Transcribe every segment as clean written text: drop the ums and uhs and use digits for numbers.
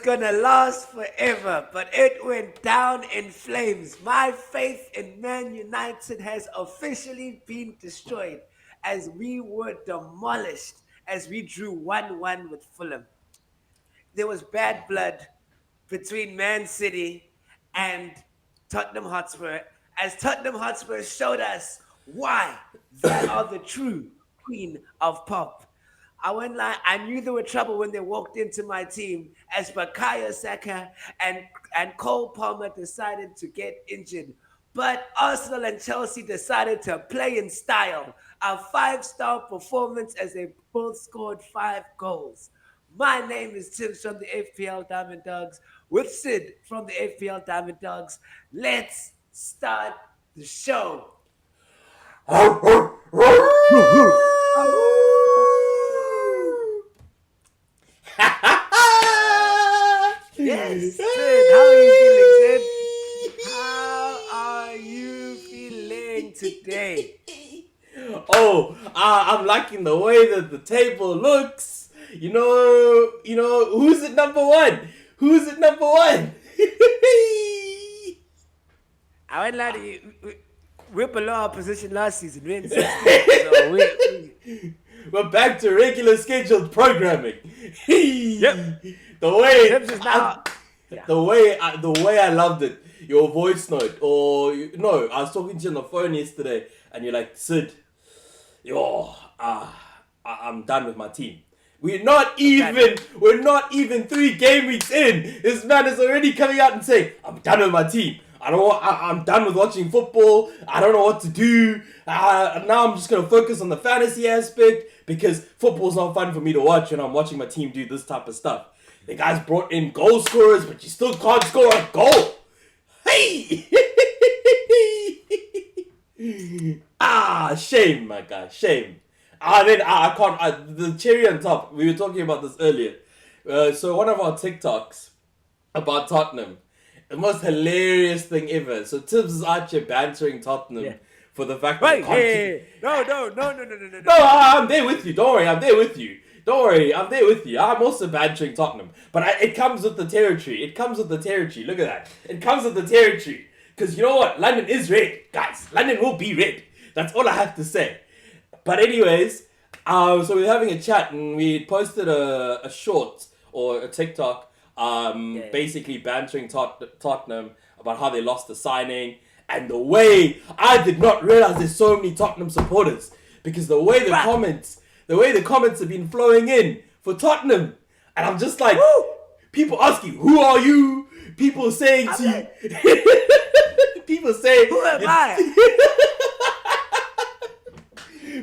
gonna last forever, but it went down in flames. My faith in Man United has officially been destroyed as we were demolished as we drew 1-1 with Fulham. There was bad blood between Man City and Tottenham Hotspur, as Tottenham Hotspur showed us why they are the true queen of pop. I went like I knew there were trouble when they walked into my team as Bukayo Saka and Cole Palmer decided to get injured. But Arsenal and Chelsea decided to play in style. A five-star performance as they both scored 5 goals. My name is Tim from the FPL Diamond Dogs with Sid from the FPL Diamond Dogs. Let's start the show. Yes, Sid. How are you feeling, Sid? How are you feeling today? I'm liking the way that the table looks. Who's at number one? Who's at number one? I won't lie to you. We're below our position last season. We're in 16th. So We're back to regular scheduled programming. Yep. The way Tibbs is now. Yeah. the way I loved it. Your voice note, no, I was talking to you on the phone yesterday, and you're like, Sid, I'm done with my team. We're not even 3 game weeks in. This man is already coming out and saying, I'm done with my team. I'm done with watching football. I don't know what to do. Now I'm just going to focus on the fantasy aspect because football's not fun for me to watch when I'm watching my team do this type of stuff. The guys brought in goal scorers, but you still can't score a goal. Hey! Shame, my guy, shame. I can't. The cherry on top. We were talking about this earlier. So one of our TikToks about Tottenham, the most hilarious thing ever. So Tibbs is out here bantering Tottenham for the fact that No, I'm there with you. Don't worry, I'm there with you. I'm also bantering Tottenham, but it comes with the territory. Look at that. It comes with the territory. Because you know what? London is red, guys. London will be red. That's all I have to say. But anyways, so we're having a chat and we posted a short or a TikTok, basically bantering Tottenham about how they lost the signing and the way I did not realize there's so many Tottenham supporters because the way the comments have been flowing in for Tottenham, and I'm just like, people asking, who are you? People saying to you, people saying, who am I?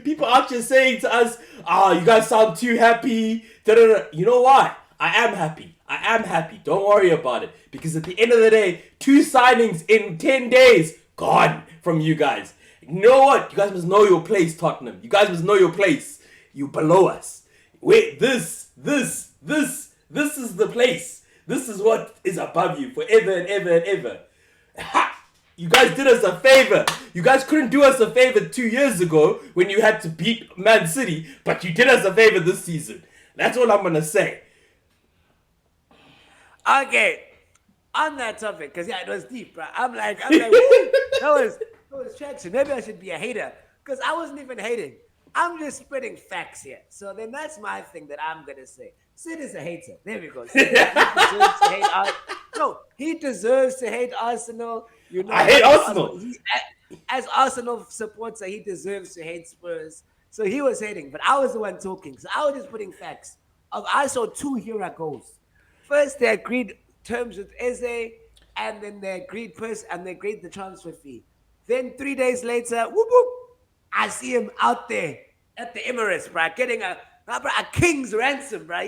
People out here saying to us, you guys sound too happy. Da-da-da. You know why? I am happy. Don't worry about it. Because at the end of the day, 2 signings in 10 days, gone from you guys. You know what? You guys must know your place, Tottenham. You guys must know your place. You below us. Wait, this is the place. This is what is above you forever and ever and ever. Ha! You guys did us a favor. You guys couldn't do us a favor 2 years ago when you had to beat Man City, but you did us a favor this season. That's all I'm gonna say. Okay, on that topic, because it was deep, bro. I'm like, woo, that was traction. Maybe I should be a hater, because I wasn't even hating. I'm just spreading facts here. So then that's my thing that I'm gonna say. Sid is a hater. There we go. Sid, he deserves to hate he deserves to hate Arsenal. You know, I hate Arsenal. As Arsenal supporter, he deserves to hate Spurs. So he was hating, but I was the one talking. So I was just putting facts. I saw 2 hero goals. First, they agreed terms with Eze, and then they agreed the transfer fee. Then 3 days later, whoop whoop, I see him out there at the Emirates, bro, getting a king's ransom, bro.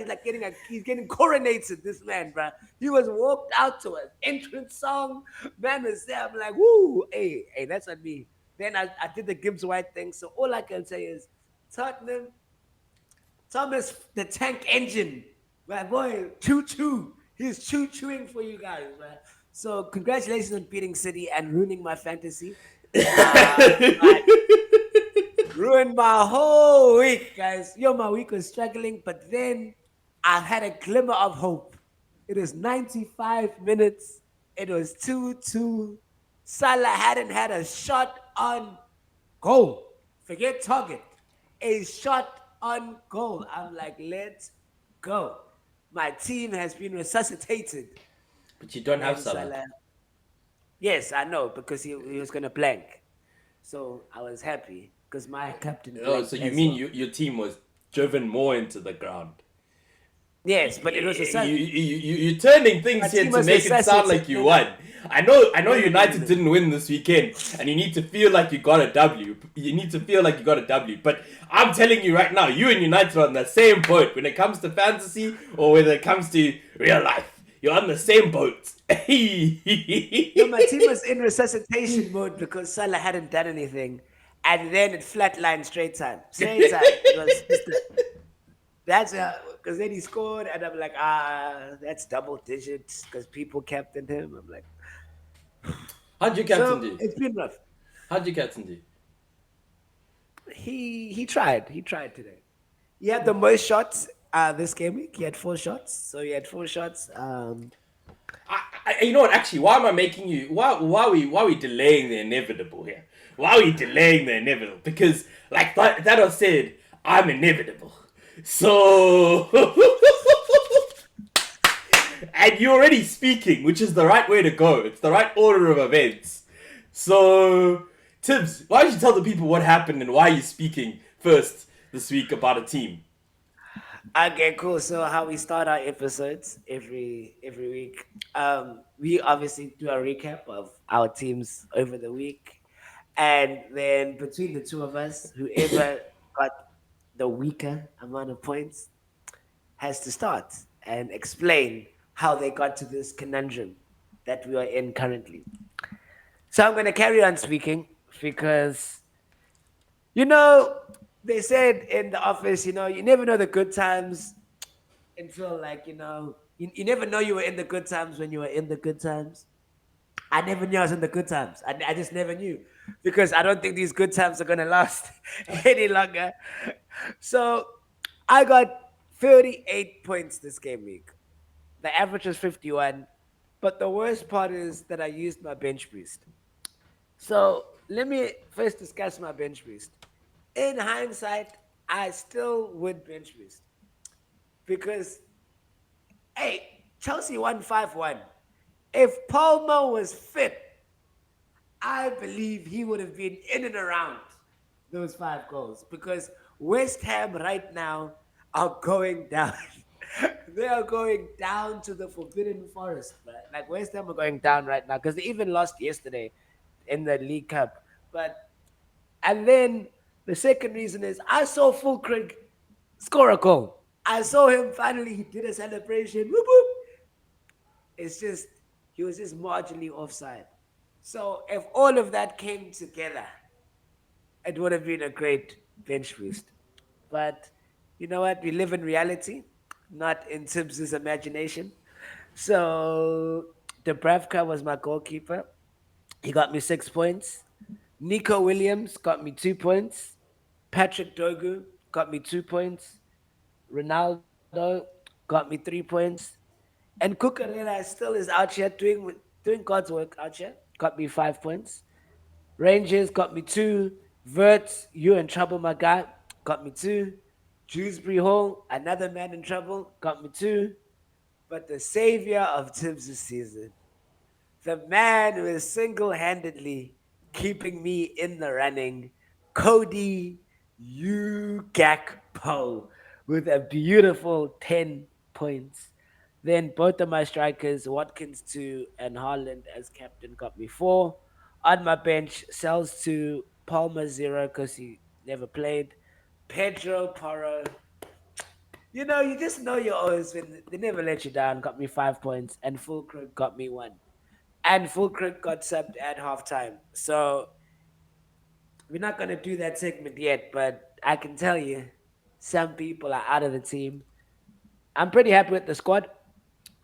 He's getting coronated, this man, bro. He was walked out to an entrance song. Man was there. I'm like, woo, hey, that's on me. Then I did the Gibbs White thing. So all I can say is Tottenham, Thomas the Tank Engine, my boy, choo-choo. He's choo-chooing for you guys, man. So congratulations on beating City and ruining my fantasy. Ruined my whole week, guys. My week was struggling, but then I had a glimmer of hope It was 95 minutes. It was 2-2. Salah hadn't had a shot on goal. Forget target. A shot on goal. I'm like, let's go. My team has been resuscitated. But you don't have Then Salah. Salah, yes, I know, because he was going to blank. So I was happy because my captain Oh, so blanked you as mean well. your team was driven more into the ground? Yes, but it was a You're turning my things here team to was make it sound resuscitated. like you No, no, won. I know United no. didn't win this weekend, and you need to feel like you got a W. You need to feel like you got a W. But I'm telling you right now, you and United are on the same boat when it comes to fantasy or when it comes to real life. You're on the same boat. No, my team was in resuscitation mode because Salah hadn't done anything, and then it flatlined straight time. Straight time. It was just that's because then he scored, and I'm like, that's double digits because people captained him. I'm like, How'd your captain so do? it's been rough. How'd your captain do? He tried. He tried today. He had the most shots this game week. He had 4 shots. So he had 4 shots. You know what? Actually, why am I making you? Why are we delaying the inevitable here? Why are we delaying the inevitable? Because like that was said, I'm inevitable. So and you're already speaking, which is the right way to go. It's the right order of events. So Tibbs, why don't you tell the people what happened and why you're speaking first this week about a team? Okay, cool. So how we start our episodes every week. We obviously do a recap of our teams over the week, and then between the two of us, whoever got the weaker amount of points has to start and explain how they got to this conundrum that we are in currently. So I'm going to carry on speaking because you know they said in the office, you never know the good times and feel like you never know you were in the good times when you were in the good times. I never knew I was in the good times. I just never knew because I don't think these good times are gonna last any longer. So I got 38 points this game week. The average was 51, but the worst part is that I used my bench boost. So let me first discuss my bench boost. In hindsight, I still would bench boost because hey, Chelsea won 5-1. If Palmer was fit, I believe he would have been in and around those 5 goals because West Ham right now are going down. They are going down to the Forbidden Forest, right? Like West Ham are going down right now because they even lost yesterday in the League Cup. But and then the second reason is I saw Fulkrug score a goal. I saw him finally. He did a celebration. Whoop, whoop. It's just he was just marginally offside. So if all of that came together, it would have been a great bench boost. But you know what? We live in reality, not in Tibbs's imagination. So Dubravka was my goalkeeper. He got me 6 points. Nico Williams got me 2 points. Patrick Dogu got me 2 points. Ronaldo got me 3 points. And Cucurella still is out here doing God's work out here. Got me 5 points. Rangers got me two. Verts, you in trouble, my guy. Got me two. Dewsbury Hall, another man in trouble. Got me two. But the savior of Tibbs' season, the man who is single handedly keeping me in the running, Cody Ugakpo, with a beautiful 10 points. Then both of my strikers, Watkins 2 and Haaland as captain, got me 4. On my bench, Sells 2, Palmer 0 because he never played. Pedro Porro, you just know you're always when they never let you down, got me 5 points, and Fulkrug got me 1. And Fulkrug got subbed at halftime. So we're not gonna do that segment yet, but I can tell you, some people are out of the team. I'm pretty happy with the squad.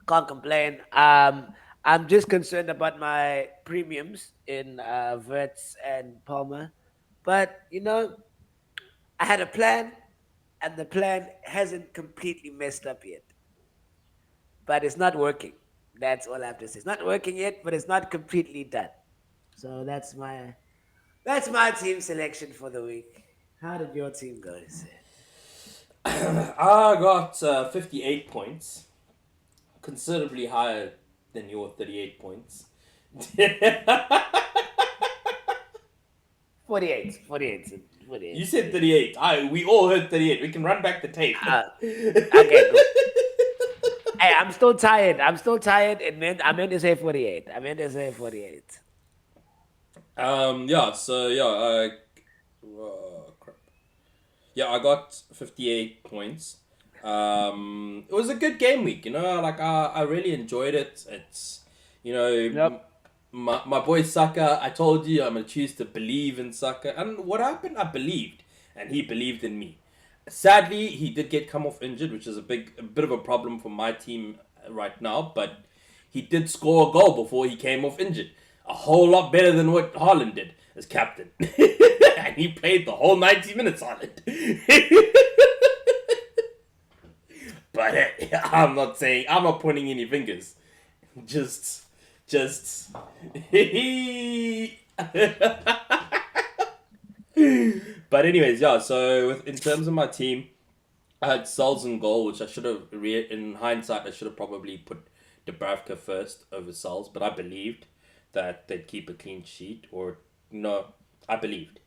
Can't complain. I'm just concerned about my premiums in Verts and Palmer, but I had a plan, and the plan hasn't completely messed up yet. but it's not working. That's all I have to say. It's not working yet, but it's not completely done. So that's my team selection for the week. How did your team go this year? I got 58 points, considerably higher than your 38 points. 48, 48, You 48, said 48. 38. We all heard 38. We can run back the tape. Okay, good. Hey, I'm still tired. I'm still tired. I meant to say 48. I meant to say 48. Yeah, so yeah, crap. Yeah, I got 58 points. It was a good game week, like I really enjoyed it. It's, you know, Yep. my boy Saka, I told you I'm going to choose to believe in Saka. And what happened? I believed, and he believed in me. Sadly, he did get come off injured, which is a bit of a problem for my team right now, but he did score a goal before he came off injured. A whole lot better than what Haaland did as captain. And he played the whole 90 minutes, Haaland. But I'm not pointing any fingers. Just. But anyways, yeah. So in terms of my team, I had Sal's in goal, which I should have. In hindsight, I should have probably put Dubravka first over Sal's, but I believed that they'd keep a clean sheet, or no, I believed.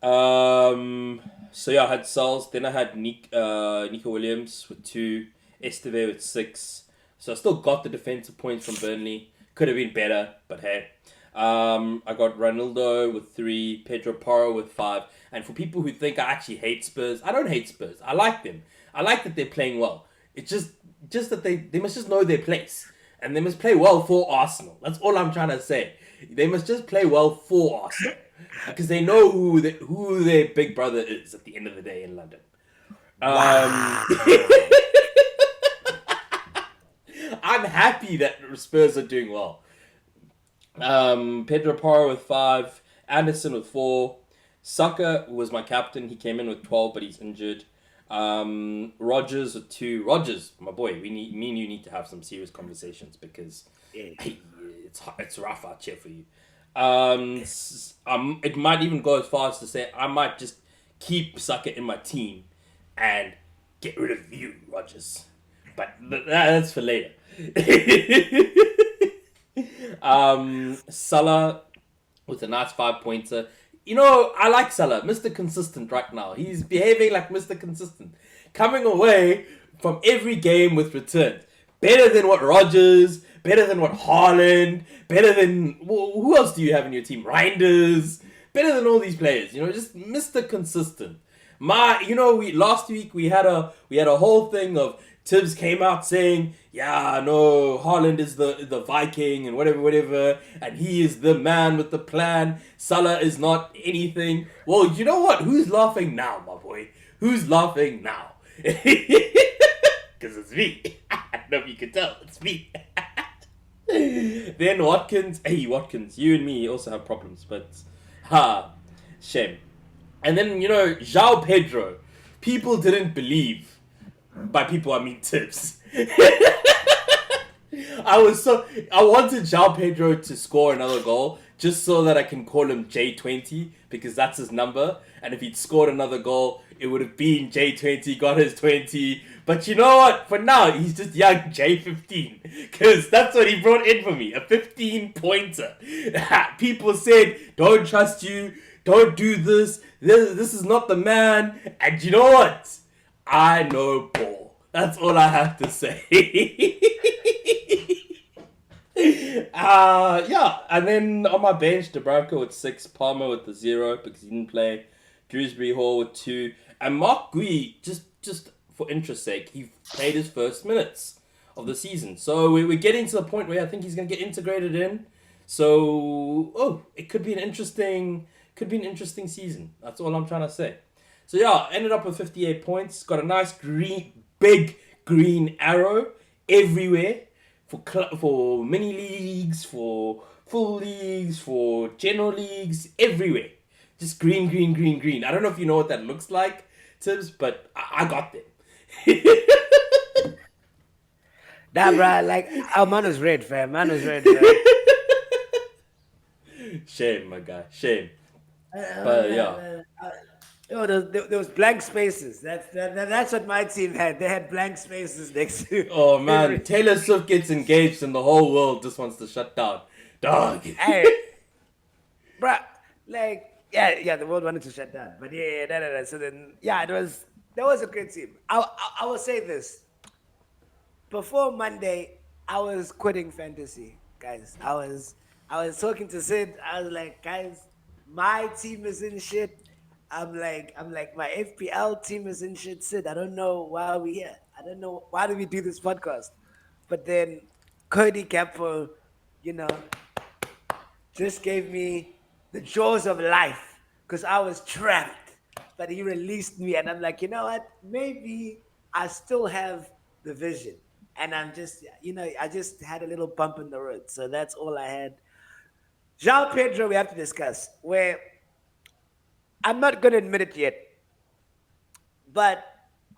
So yeah, I had Sal's. Then I had Nico Williams with 2, Esteve with 6. So I still got the defensive points from Burnley. Could have been better, but hey. I got Ronaldo with 3, Pedro Porro with 5. And for people who think I actually hate Spurs, I don't hate Spurs. I like them. I like that they're playing well. It's just that they must just know their place. And they must play well for Arsenal. That's all I'm trying to say. They must just play well for Arsenal. Because they know who their big brother is at the end of the day in London. Wow. I'm happy that Spurs are doing well. Pedro Porro with 5, Anderson with 4, Saka was my captain. He came in with 12, but he's injured. Rogers with 2. Rogers, my boy, me and you need to have some serious conversations because hey, it's rough out here for you. It might even go as far as to say I might just keep Saka in my team and get rid of you, Rogers. But that's for later. Salah with a nice 5-pointer. I like Salah, Mr. Consistent right now. He's behaving like Mr. Consistent. Coming away from every game with returns. Better than what Rodgers, better than what Haaland, better than... Who else do you have in your team? Reinders. Better than all these players. Just Mr. Consistent. Last week we had a whole thing of Tibbs came out saying, yeah, no, Haaland is the Viking and whatever, and he is the man with the plan. Salah is not anything. Well, you know what? Who's laughing now, my boy? Who's laughing now? Because it's me. I don't know if you can tell. It's me. Then Watkins. Hey, Watkins, you and me also have problems, but shame. And then, João Pedro. People didn't believe. By people, I mean Tips. I wanted João Pedro to score another goal just so that I can call him J20 because that's his number. And if he'd scored another goal, it would have been J20, got his 20. But you know what? For now, he's just young J15 because that's what he brought in for me, a 15-pointer. People said, don't trust you, don't do this, this is not the man. And you know what? I know ball. That's all I have to say. Yeah. And then on my bench, Dubravka with 6, Palmer with the 0 because he didn't play, Dewsbury Hall with 2, and Mark Gui, just for interest's sake, he played his first minutes of the season. So we're getting to the point where I think he's going to get integrated in. So, it could be an interesting season. That's all I'm trying to say. So yeah, ended up with 58 points. Got a nice big green arrow everywhere for mini leagues, for full leagues, for general leagues, everywhere. Just green. I don't know if you know what that looks like, Tibbs, but I got them. Nah, bro. Like, our man was red, fam. Man was red, bro. Shame, my guy. Shame. Oh, But man, yeah. man. Oh, there was blank spaces. That's what my team had. They had blank spaces next to Oh man, every. Taylor Swift gets engaged and the whole world just wants to shut down. Dog. Hey, bro. Like, yeah, the world wanted to shut down, but yeah, no. So then, yeah, that was a great team. I will say this: before Monday, I was quitting fantasy, guys. I was talking to Sid. I was like, guys, my team is in shit. I'm like, my FPL team is in shit. Sid, I don't know why we here. I don't know why do we do this podcast. But then Cody Capo, you know, just gave me the jaws of life because I was trapped. But he released me, and I'm like, you know what? Maybe I still have the vision. And I'm just, I just had a little bump in the road. So that's all I had. Jean Pedro, we have to discuss. Where I'm not going to admit it yet, but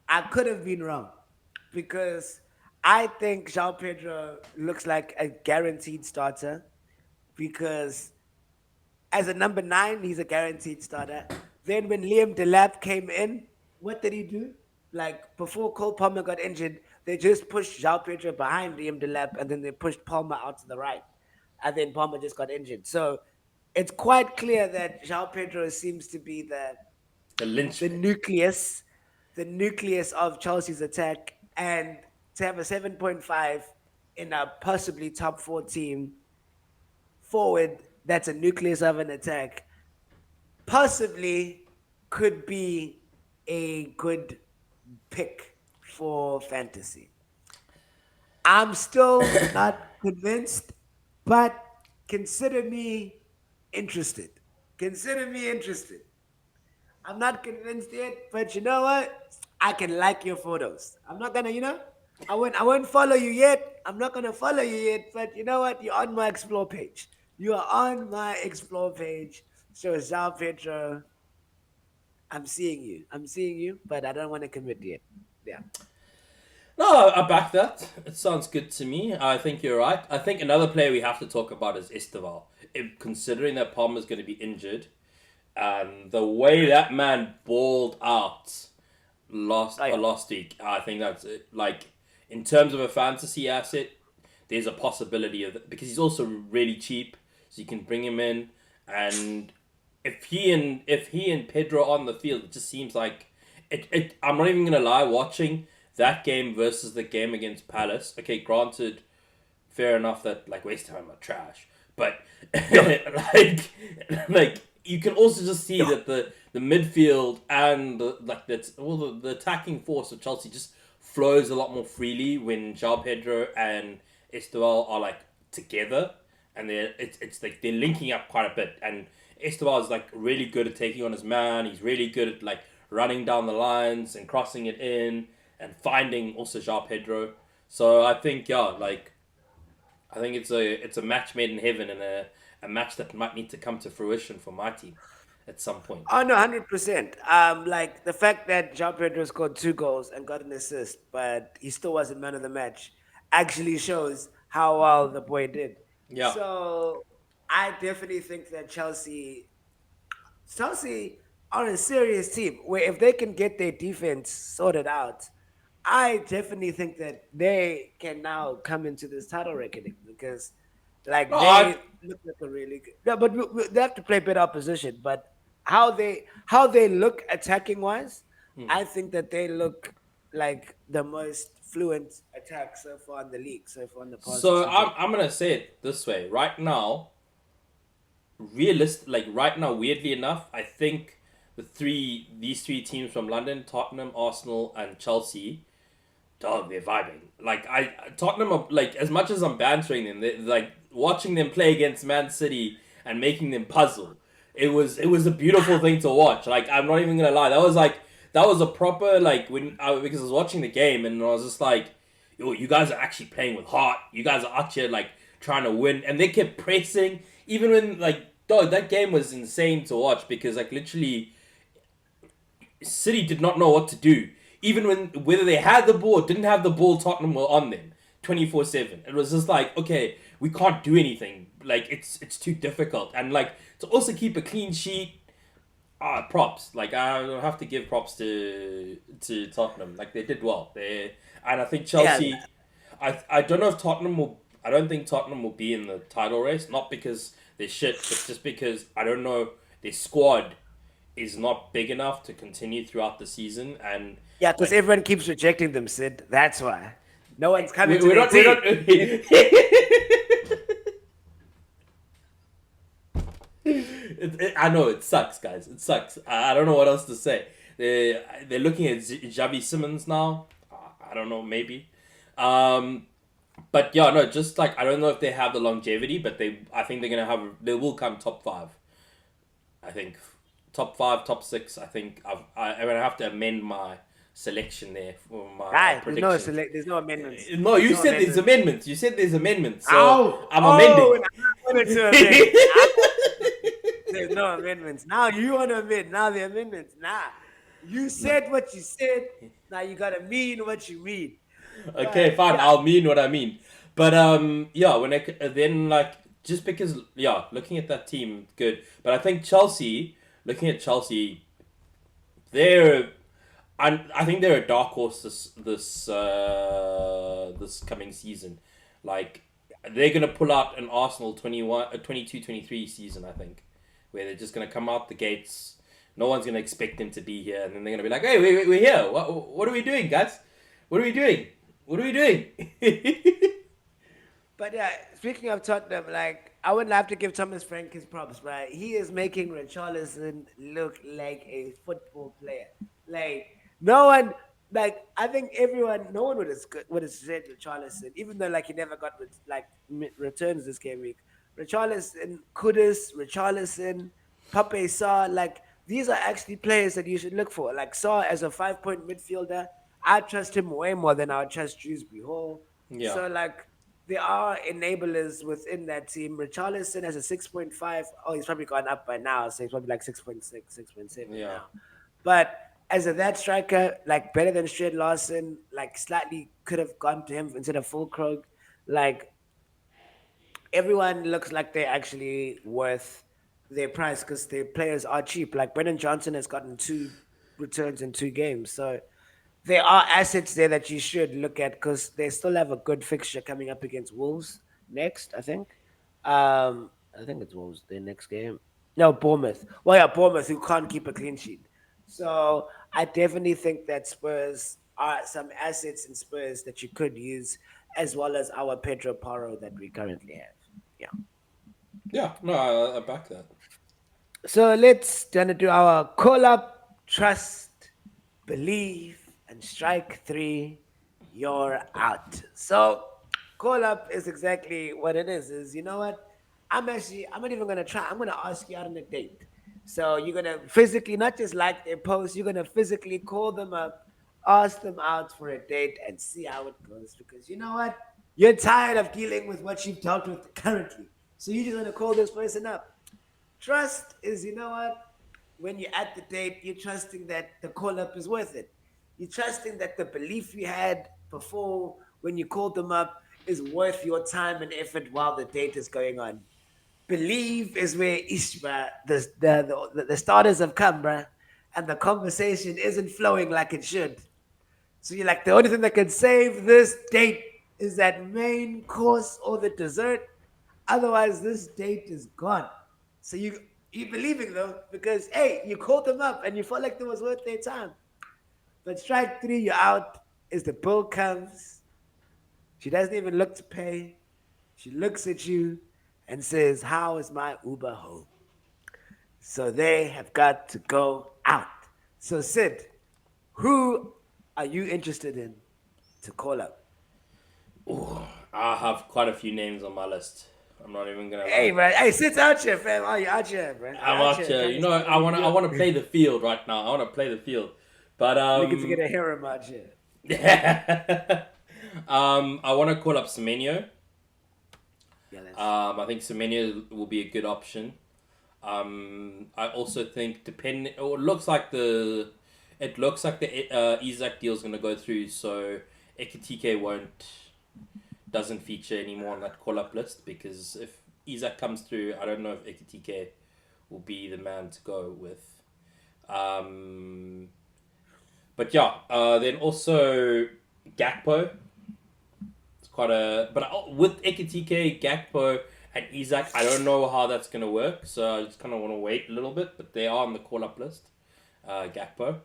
I could have been wrong because I think Jean Pedro looks like a guaranteed starter because as a number nine, he's a guaranteed starter. Then when Liam Delap came in, what did he do? Like before Cole Palmer got injured, they just pushed João Pedro behind Liam Delap and then they pushed Palmer out to the right. And then Palmer just got injured. So it's quite clear that João Pedro seems to be The the linchpin. nucleus, the nucleus of Chelsea's attack. And to have a 7.5 in a possibly top four team forward that's a nucleus of an attack possibly could be a good pick for fantasy. I'm still not convinced, but consider me interested. Consider me interested. I'm not convinced yet, but you know what? I can like your photos. I'm not gonna, I won't follow you yet. I'm not gonna follow you yet, but you know what? You're on my explore page. You are on my explore page. So Zao Pedro, I'm seeing you. I'm seeing you, but I don't want to commit yet. Yeah. No, I back that. It sounds good to me. I think you're right. I think another player we have to talk about is Esteval. If, considering that Palmer's going to be injured, and the way that man balled out Oh yeah. last week, I think that's it. Like in terms of a fantasy asset, there's a possibility of it because he's also really cheap, so you can bring him in. And if he and Pedro are on the field, it just seems like it. I'm not even gonna lie. Watching that game versus the game against Palace. Okay, granted, fair enough that like West Ham are trash, but Yeah. like you can also just see Yeah. that the midfield and that's all the attacking force of Chelsea just flows a lot more freely when João Pedro and Estevao are like together, and it's like they're linking up quite a bit. And Estevao is like really good at taking on his man. He's really good at like running down the lines and crossing it in and finding also João Pedro. So I think I think it's a match made in heaven and a match that might need to come to fruition for my team at some point. Oh no, 100%. Like the fact that John Pedro scored 2 goals and got an assist, but he still wasn't man of the match, actually shows how well the boy did. Yeah. So I definitely think that Chelsea are a serious team where if they can get their defense sorted out, I definitely think that they can now come into this title reckoning because, No, like, I they look like a really good. No, but they have to play better opposition. But how they look attacking wise, I think that they look like the most fluent attack so far in the league so far in the past so two I'm games. I'm gonna say it this way. Right now, weirdly enough, I think these three teams from London, Tottenham, Arsenal, and Chelsea, dog, they're vibing. Like I Tottenham are like as much as I'm bantering them, they like watching them play against Man City and making them puzzle. It was a beautiful thing to watch. Like I'm not even gonna lie, that was a proper like because I was watching the game and I was just like, yo, you guys are actually playing with heart. You guys are out here like trying to win, and they kept pressing even when like dog that game was insane to watch because like literally City did not know what to do. Even when whether they had the ball or didn't have the ball, Tottenham were on them 24/7. It was just like, okay, we can't do anything. Like it's too difficult, and like to also keep a clean sheet. Props. Like I have to give props to Tottenham. Like they did well. And I think Yeah, Chelsea. I don't know if Tottenham will. I don't think Tottenham will be in the title race. Not because they're shit, but just because I don't know their squad is not big enough to continue throughout the season. And yeah, because when everyone keeps rejecting them, Sid. That's why. No one's coming to we're their not we're team. not. I know it sucks, guys. It sucks. I don't know what else to say. They're looking at Xavi Simmons now. I don't know, maybe. But yeah, no, just like I don't know if they have the longevity, but I think they're gonna have. They will come top five. I think top five, top six. I think I'm gonna have to amend my selection there for my Right, prediction. there's no amendments. No, There's you no said there's amendments. amendments. You said there's amendments, so Oh, I'm oh, amending. and I wanted to amend. There's no amendments. Now you want to amend. Now the amendments. Nah. You said what you said. Now you gotta mean what you mean. Okay, But fine. yeah, I'll mean what I mean. But yeah, when then like just because yeah, looking at that team, good. But I think Chelsea, looking at Chelsea, they're I think they're a dark horse this coming season. Like they're gonna pull out an Arsenal 22-23 season. I think where they're just gonna come out the gates. No one's gonna expect them to be here, and then they're gonna be like, "Hey, we're here. What are we doing, guys? What are we doing? What are we doing?" but yeah. Speaking of Tottenham, like I would love to give Thomas Frank his props. Right, he is making Richarlison look like a football player. Like no one, like I think everyone, no one would have said Richarlison, even though like he never got returns this game week. Richarlison, Kudus, Richarlison, Pape Sarr, like these are actually players that you should look for. Like Sarr as a 5 point midfielder, I trust him way more than I would trust Dewsbury Hall. Yeah, So like there are enablers within that team. Richarlison has a 6.5. Oh, he's probably gone up by now, so he's probably like 6.6, 6.7 yeah, now. But as a that striker, like better than Shred Larson, like slightly could have gone to him instead of Fulkrug. Like everyone looks like they're actually worth their price because their players are cheap. Like Brendan Johnson has gotten 2 returns in 2 games. So there are assets there that you should look at because they still have a good fixture coming up against Wolves next, I think. I think it's Wolves their next game. No, Bournemouth. Well, yeah, Bournemouth who can't keep a clean sheet. So I definitely think that Spurs are some assets in Spurs that you could use, as well as our Pedro Porro that we currently have. Yeah. yeah. No, I back that. So let's gonna do our call up, trust, believe, and strike 3. You're out. So call up is exactly what it is. Is you know what? I'm not even gonna try. I'm gonna ask you out on a date. So you're gonna physically not just like their post. You're gonna physically call them up, ask them out for a date, and see how it goes. Because you know what? You're tired of dealing with what you've dealt with currently. So you're just gonna call this person up. Trust is, you know what? When you're at the date, you're trusting that the call up is worth it. You're trusting that the belief you had before when you called them up is worth your time and effort while the date is going on. Believe is where Ishba, the starters have come, bruh, and the conversation isn't flowing like it should. So you're like, the only thing that can save this date is that main course or the dessert. Otherwise, this date is gone. So you believing though, because hey, you called them up and you felt like it was worth their time. But strike 3, you're out. Is the bill comes. She doesn't even look to pay. She looks at you and says, "How is my Uber home?" So they have got to go out. So Sid, who are you interested in to call up? Ooh, I have quite a few names on my list. I'm not even gonna Hey, lie. man. Hey, sit out here, fam. Oh, you out here, man. You I'm out out here. here. Trying You to know, see what you I do. wanna play the field right now. I wanna play the field, but Looking to get a harem out here. I wanna call up Semenyo. Yeah, that's I think Semenyo will be a good option. I also think depending, it looks like the Isaac deal is gonna go through, so Ekitike doesn't feature anymore on that call up list because if Isaac comes through, I don't know if Ekitike will be the man to go with. Um, but yeah, then also Gakpo. It's quite a but with Ekitike, Gakpo, and Isaac, I don't know how that's gonna work. So I just kind of want to wait a little bit. But they are on the call up list, Gakpo,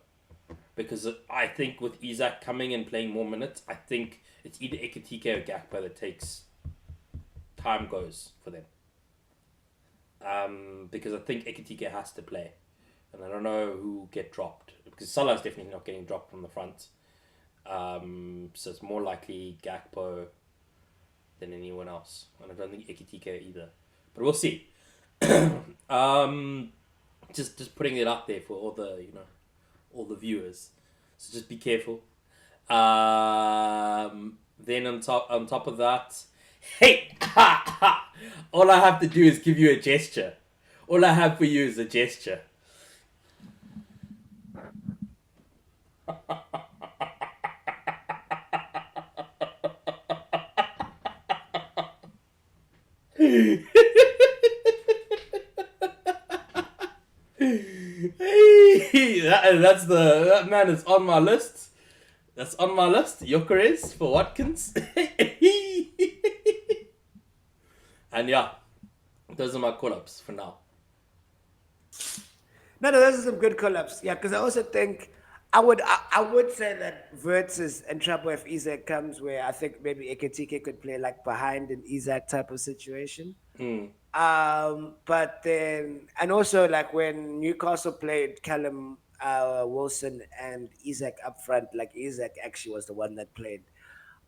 because I think with Isaac coming and playing more minutes, I think it's either Ekitike or Gakpo that takes time goes for them. Because I think Ekitike has to play, and I don't know who will get dropped because Salah's definitely not getting dropped from the front. So it's more likely Gakpo than anyone else, and I don't think Ekitike either. But we'll see. um, just putting it out there for all the all the viewers. So just be careful. Then on top of that, hey, all I have to do is give you a gesture. All I have for you is a gesture. Hey, that man is on my list. That's on my list. Jokeres for Watkins. And yeah, those are my call ups for now. No, those are some good call-ups. Yeah, because I also think I would say that Verts is in trouble if Isaac comes, where I think maybe Ekitike could play like behind an Isaac type of situation. Mm, But then, and also like when Newcastle played Callum Wilson and Isaac up front, like Isaac actually was the one that played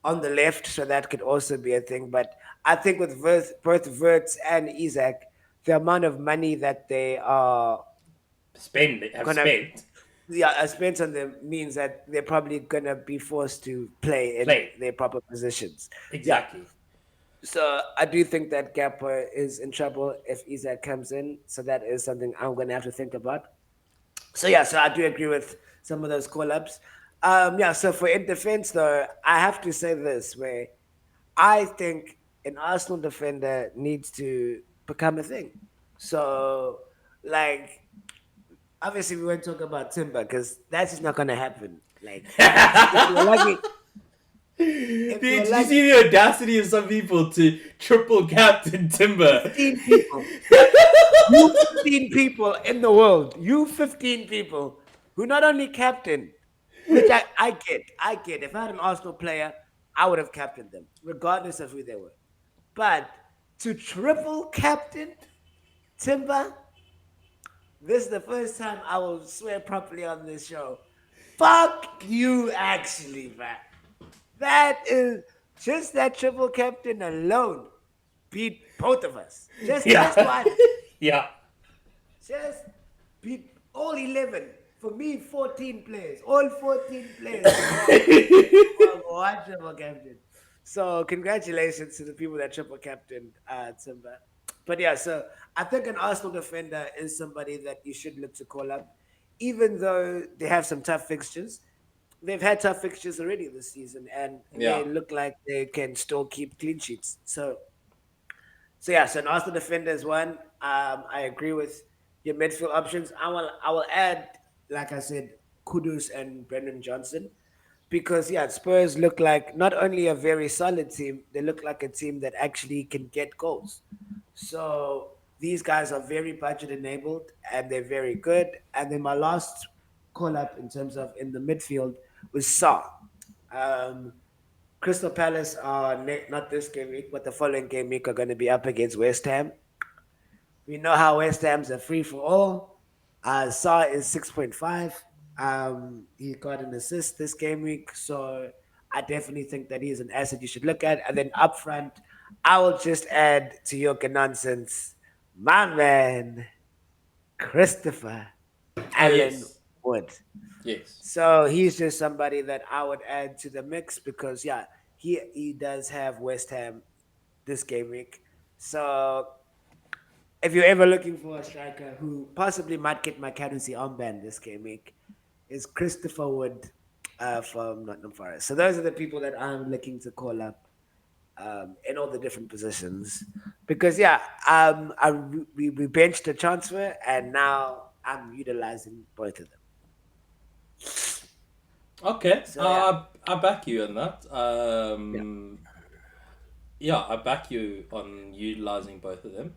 on the left, so that could also be a thing. But I think with both Verts and Isaac, the amount of money that they are have gonna spent. yeah spent on them means that they're probably gonna be forced to play in Play. their proper positions. Yeah, Exactly. so I do think that Gapper is in trouble if Isaac comes in. So that is something I'm gonna have to think about. So yeah, so I do agree with some of those call ups. Yeah, so for in defense though, I have to say this where I think an Arsenal defender needs to become a thing. So like obviously we won't talk about Timber because that's just not gonna happen. Like if you're lucky, Dude, if you're did you lucky, see the audacity of some people to triple captain Timber? 15 people. Yeah, you 15 people in the world, you 15 people who not only captain, which I get. If I had an Arsenal player, I would have captained them, regardless of who they were. But to triple captain Timber, this is the first time I will swear properly on this show. Fuck you, actually, man. That is just that triple captain alone beat both of us. Just Yeah. one. Yeah. Just beat all 11. For me, 14 players. All 14 players for one triple captain. So congratulations to the people that triple captain Timber. But yeah, so I think an Arsenal defender is somebody that you should look to call up, even though they have some tough fixtures. They've had tough fixtures already this season, and Yeah. they look like they can still keep clean sheets. So yeah, so an Arsenal defender is one. I agree with your midfield options. I will add, like I said, Kudus and Brendan Johnson, because yeah, Spurs look like not only a very solid team, they look like a team that actually can get goals. So these guys are very budget enabled and they're very good. And then my last call up in terms of in the midfield was Sa. Um, Crystal Palace are not this game week, but the following game week are going to be up against West Ham. We know how West Ham's a free for all. Saw is 6.5. He got an assist this game week, so I definitely think that he's an asset you should look at. And then up front, I will just add to your nonsense, my man, Christopher Oh Allen yes. Wood. Yes. So he's just somebody that I would add to the mix because yeah, he does have West Ham this game week. So if you're ever looking for a striker who possibly might get my captaincy armband this game week, is Christopher Wood from Nottingham Forest. So those are the people that I'm looking to call up in all the different positions. Because yeah, we benched a transfer, and now I'm utilizing both of them. Okay, So yeah, I back you on that. yeah, Yeah, I back you on utilizing both of them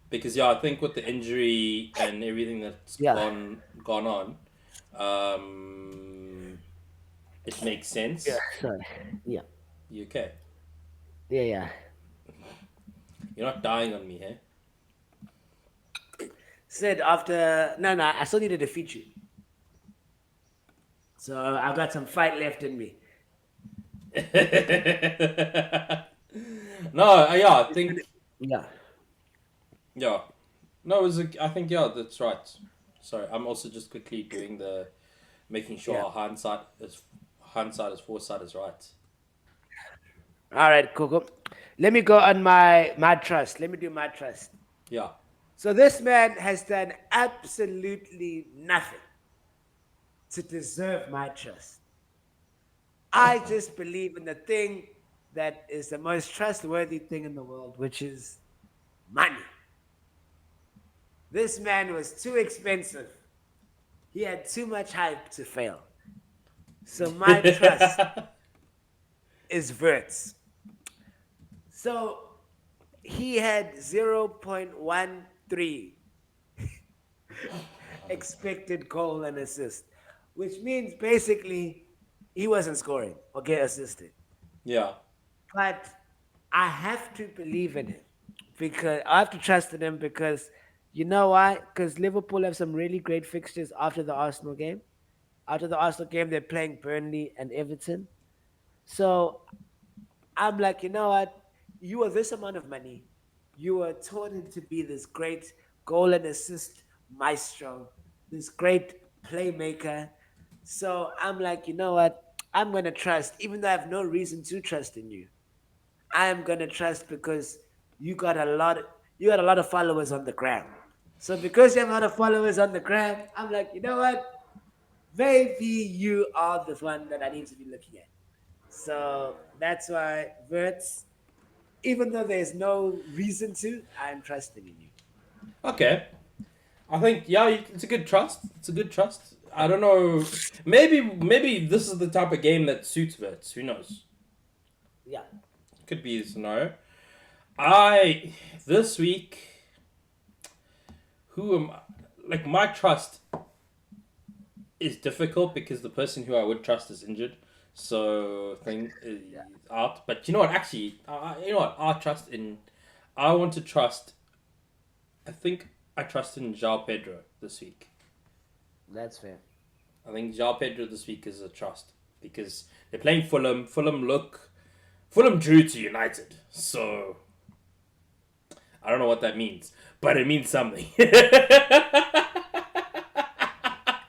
because yeah, I think with the injury and everything that's yeah, gone on, it makes yeah. sense. Sorry, yeah, You okay? yeah, yeah. You're not dying on me, hey? Said after no, I still need to defeat you. So I've got some fight left in me. No, yeah, I It's gonna, think yeah, yeah. No, it was. I think yeah, that's right. Sorry, I'm also just quickly doing the making yeah. sure hindsight is foresight is right. All right, Coco. Let me go on my trust. Let me do my trust. Yeah. So this man has done absolutely nothing to deserve my trust. I just believe in the thing that is the most trustworthy thing in the world, which is money. This man was too expensive. He had too much hype to fail. So my trust is Verts. So he had 0.13 expected goal and assist, which means basically he wasn't scoring or get assisted. Yeah. But I have to believe in him because I have to trust in him because you know why? Because Liverpool have some really great fixtures after the Arsenal game. After the Arsenal game, they're playing Burnley and Everton. So I'm like, you know what? You are this amount of money. You are touted to be this great goal and assist maestro, this great playmaker. So I'm like, you know what? I'm gonna trust, even though I have no reason to trust in you. I'm gonna trust because you got a lot. You got a lot of followers on the gram. So because you have a lot of followers on the gram, I'm like, you know what? Maybe you are the one that I need to be looking at. So that's why Verts, even though there's no reason to, I'm trusting in you. Okay. I think yeah, it's a good trust. It's a good trust. I don't know. Maybe this is the type of game that suits Vets. Who knows? Yeah. Could be a scenario. I this week who am like my trust is difficult because the person who I would trust is injured. So thing is Yeah. out. But you know what? Actually, you know what? I trust in. I want to trust. I think I trust in João Pedro this week. That's fair. I think João Pedro this week is a trust because they're playing Fulham. Fulham drew to United, so I don't know what that means, but it means something.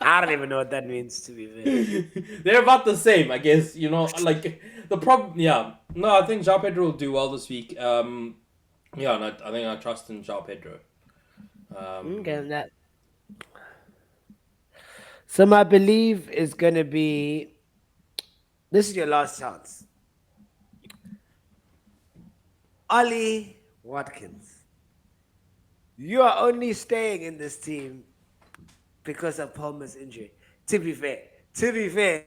I don't even know what that means, to be fair. They're about the same, I guess. You know, like the problem. Yeah, no, I think João Pedro will do well this week. Yeah, and I think I trust in João Pedro. Okay, Um, that. So my belief is gonna be this is your last chance. Ollie Watkins. You are only staying in this team because of Palmer's injury. To be fair, to be fair.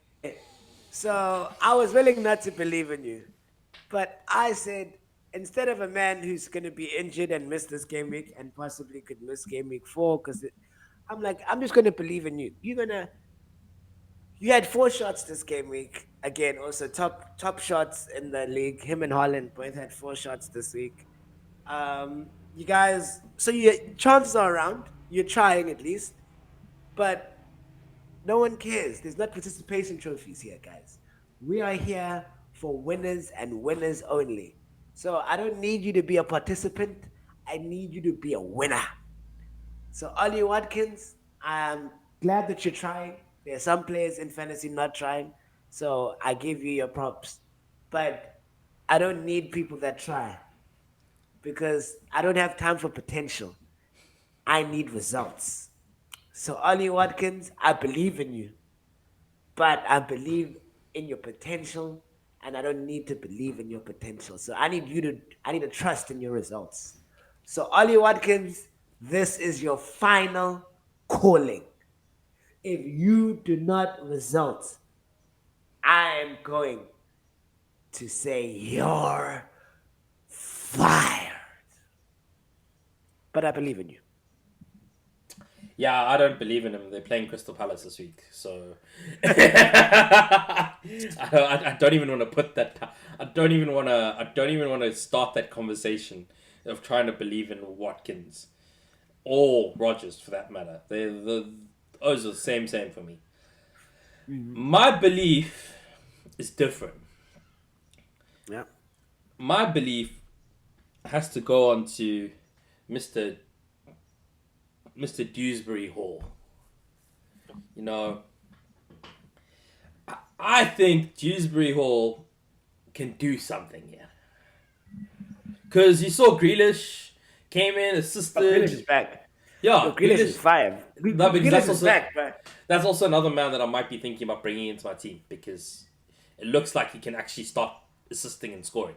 So I was willing not to believe in you, but I said instead of a man who's going to be injured and miss this game week and possibly could miss game week 4, because I'm like I'm just going to believe in you. You had 4 shots this game week. Again, also top shots in the league. Him and Holland both had 4 shots this week. You guys, so your chances are around. You're trying at least, but no one cares. There's not participation trophies here, guys. We are here for winners and winners only. So I don't need you to be a participant. I need you to be a winner. So Ollie Watkins, I'm glad that you're trying. There are some players in fantasy not trying. So I give you your props. But I don't need people that try because I don't have time for potential. I need results. So Ollie Watkins, I believe in you, but I believe in your potential and I don't need to believe in your potential. So I need to trust in your results. So Ollie Watkins, this is your final calling. If you do not result, I am going to say you're fired. But I believe in you. Yeah, I don't believe in him. They're playing Crystal Palace this week, so I don't even want to put that. I don't even want to. I don't even want to start that conversation of trying to believe in Watkins or Rogers for that matter. Those are the same for me. Mm-hmm. My belief is different. Yeah. My belief has to go on to Mister Dewsbury Hall. You know, I think Dewsbury Hall can do something here. Because you saw Grealish came in, But Grealish assisted. is back. Yo, Yeah, Grealish is Grealish. fire. No, because Grealish is back, bro. that's also another man that I might be thinking about bringing into my team because it looks like he can actually start assisting and scoring.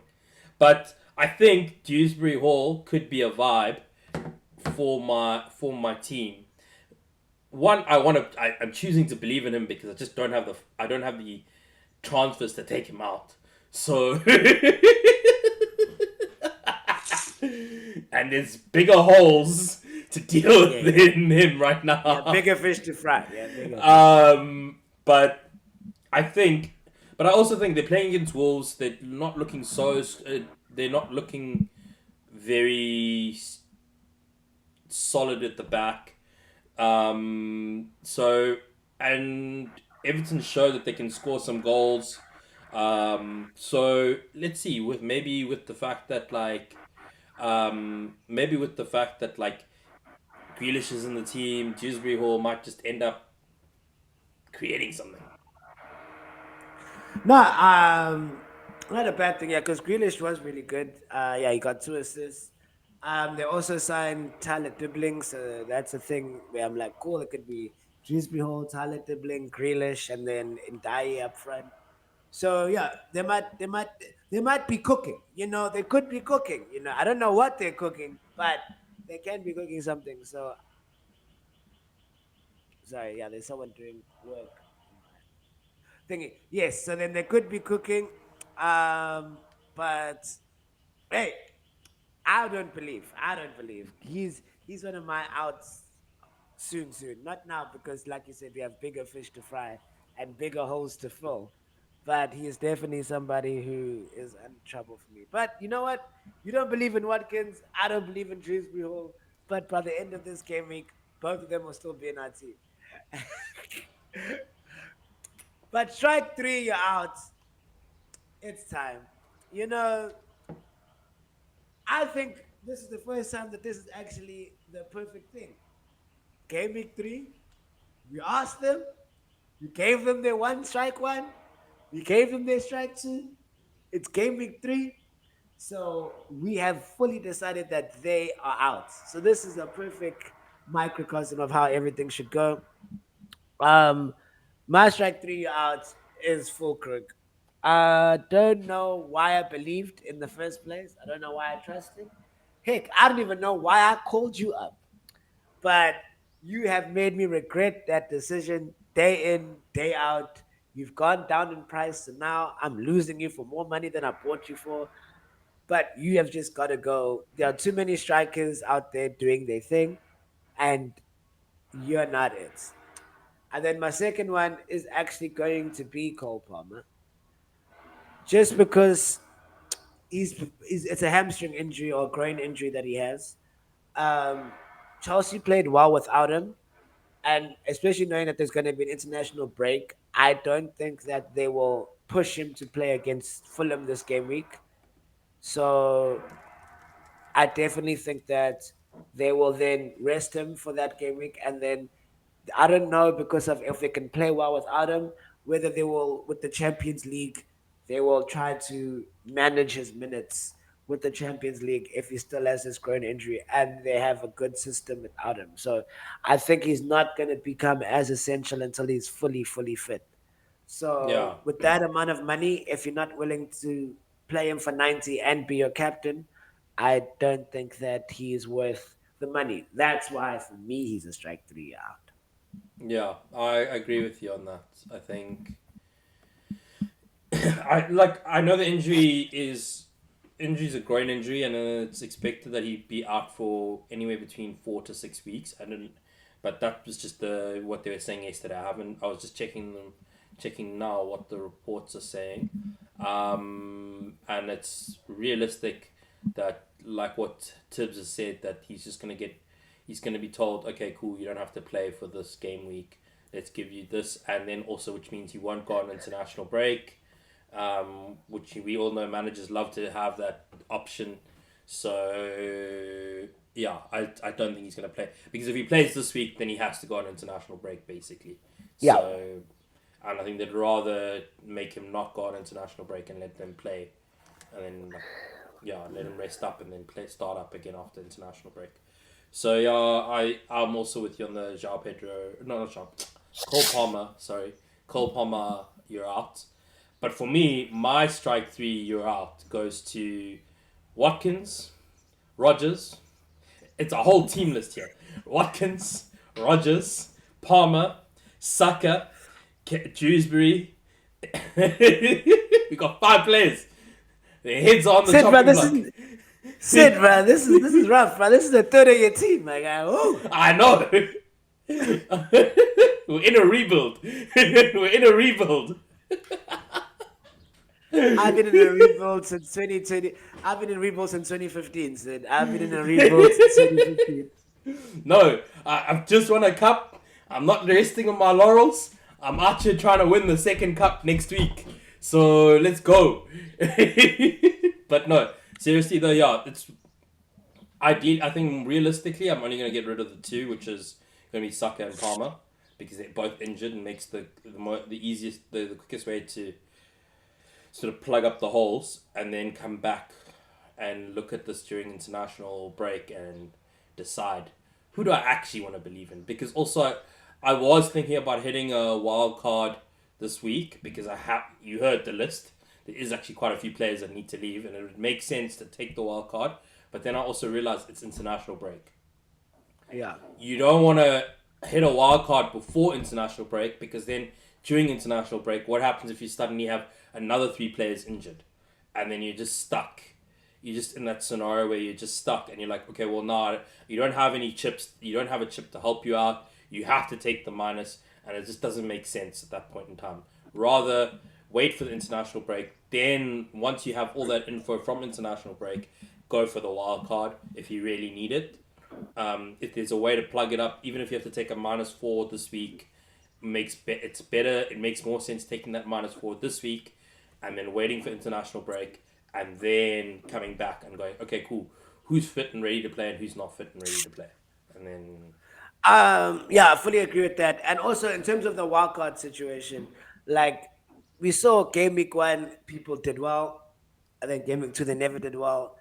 But I think Dewsbury Hall could be a vibe for my team. One, I'm choosing to believe in him because I just don't have the transfers to take him out. So and there's bigger holes to deal Yeah, with yeah. in him right Yeah, now. bigger fish to fry. Yeah, bigger fish to fry. But I think, but I also think they're playing against Wolves. They're not looking they're not looking very solid at the back. So and Everton show that they can score some goals. So let's see with maybe with the fact that maybe with the fact that Grealish is in the team, Dewsbury Hall might just end up creating something. No, not a bad thing. Yeah, because Grealish was really good. Yeah, he got 2 assists. They also signed Tyler Dibbling, so that's a thing where I'm like, cool. It could be Dewsbury Hall, Tyler Dibbling, Grealish, and then Ndai up front. So yeah, they might be cooking. You know, they could be cooking. You know, I don't know what they're cooking, but they can be cooking something. So sorry, yeah, there's someone doing work in my thingy. Yes, so then they could be cooking. Um, but hey, I don't believe. I don't believe. He's one of my outs soon. Not now because like you said, we have bigger fish to fry and bigger holes to fill. But he is definitely somebody who is in trouble for me. But you know what? You don't believe in Watkins. I don't believe in Shrewsbury Hall. But by the end of this game week, both of them will still be in our team. But strike three, you're out. It's time. You know, I think this is the first time that this is actually the perfect thing. Game week three, we asked them, we gave them their one strike one, we gave them their strike two. It's game week three. So we have fully decided that they are out. So this is a perfect microcosm of how everything should go. Um, my strike three out is full crook. I don't know why I believed in the first place. I don't know why I trusted. Heck, I don't even know why I called you up. But you have made me regret that decision day in, day out. You've gone down in price, so now I'm losing you for more money than I bought you for. But you have just got to go. There are too many strikers out there doing their thing, and you're not it. And then my second one is actually going to be Cole Palmer, just because he's it's a hamstring injury or groin injury that he has. Um, Chelsea played well without him, and especially knowing that there's going to be an international break, I don't think that they will push him to play against Fulham this game week. So I definitely think that they will then rest him for that game week, and then I don't know because of if they can play well without him, whether they will with the Champions League, they will try to manage his minutes with the Champions League if he still has this groin injury and they have a good system without him. So I think he's not going to become as essential until he's fully fit. Yeah, So with that amount of money, if you're not willing to play him for 90 and be your captain, I don't think that he is worth the money. That's why for me he's a strike three out. yeah, I agree with you on that. I think I know the injury is a groin injury, and it's expected that he'd be out for anywhere between 4 to 6 weeks. I didn't, but that was just what they were saying yesterday. I was just checking now what the reports are saying, and it's realistic that like what Tibbs has said that he's gonna be told, okay, cool, you don't have to play for this game week. Let's give you this, and then also which means he won't go on international break, which we all know managers love to have that option. So yeah, I don't think he's going to play because if he plays this week, then he has to go on international break basically. Yeah. So, and I think they'd rather make him not go on international break and let them play, and then yeah, let him rest up and then start up again after international break. So yeah, I'm also with you on the João Pedro. No, not João. Cole Palmer. Sorry, Cole Palmer. You're out. But for me, my strike three you're out goes to Watkins, Rogers. It's a whole team list here. Watkins, Rogers, Palmer, Saka, Dewsbury. We got 5 players. Their heads are on the Sid, bro, chopping this block. is Sid, bro. This is rough, bro. This is the third of your team, my guy. Woo. I know. We're in a rebuild. We're in a rebuild. I've been in a rebuild since 2020. I've been in rebuild since 2015, Sid. I've been in a rebuild since 2015. No, I've just won a cup. I'm not resting on my laurels. I'm actually trying to win the second cup next week. So let's go. But no, seriously though, yeah, it's ideal. I think realistically, I'm only going to get rid of the two, which is going to be Saka and Palmer, because they're both injured and makes the easiest, the quickest way to sort of plug up the holes and then come back and look at this during international break and decide who do I actually want to believe in. Because also I was thinking about hitting a wild card this week because you heard the list. There is actually quite a few players that need to leave, and it would make sense to take the wild card. But then I also realized it's international break. Yeah. You don't want to hit a wild card before international break because then during international break, what happens if you suddenly have another 3 players injured, and then you're just stuck? You're just in that scenario where you're just stuck, and you're like, okay, well now you don't have any chips. You don't have a chip to help you out. You have to take the minus, and it just doesn't make sense at that point in time. Rather wait for the international break. Then once you have all that info from international break, go for the wild card if you really need it. If there's a way to plug it up, even if you have to take a -4 this week, it's better. It makes more sense taking that -4 this week, and then waiting for international break, and then coming back and going, okay, cool. Who's fit and ready to play, and who's not fit and ready to play, and then Yeah, I fully agree with that. And also in terms of the wildcard situation, like we saw game week one, people did well. And then game week two, they never did well.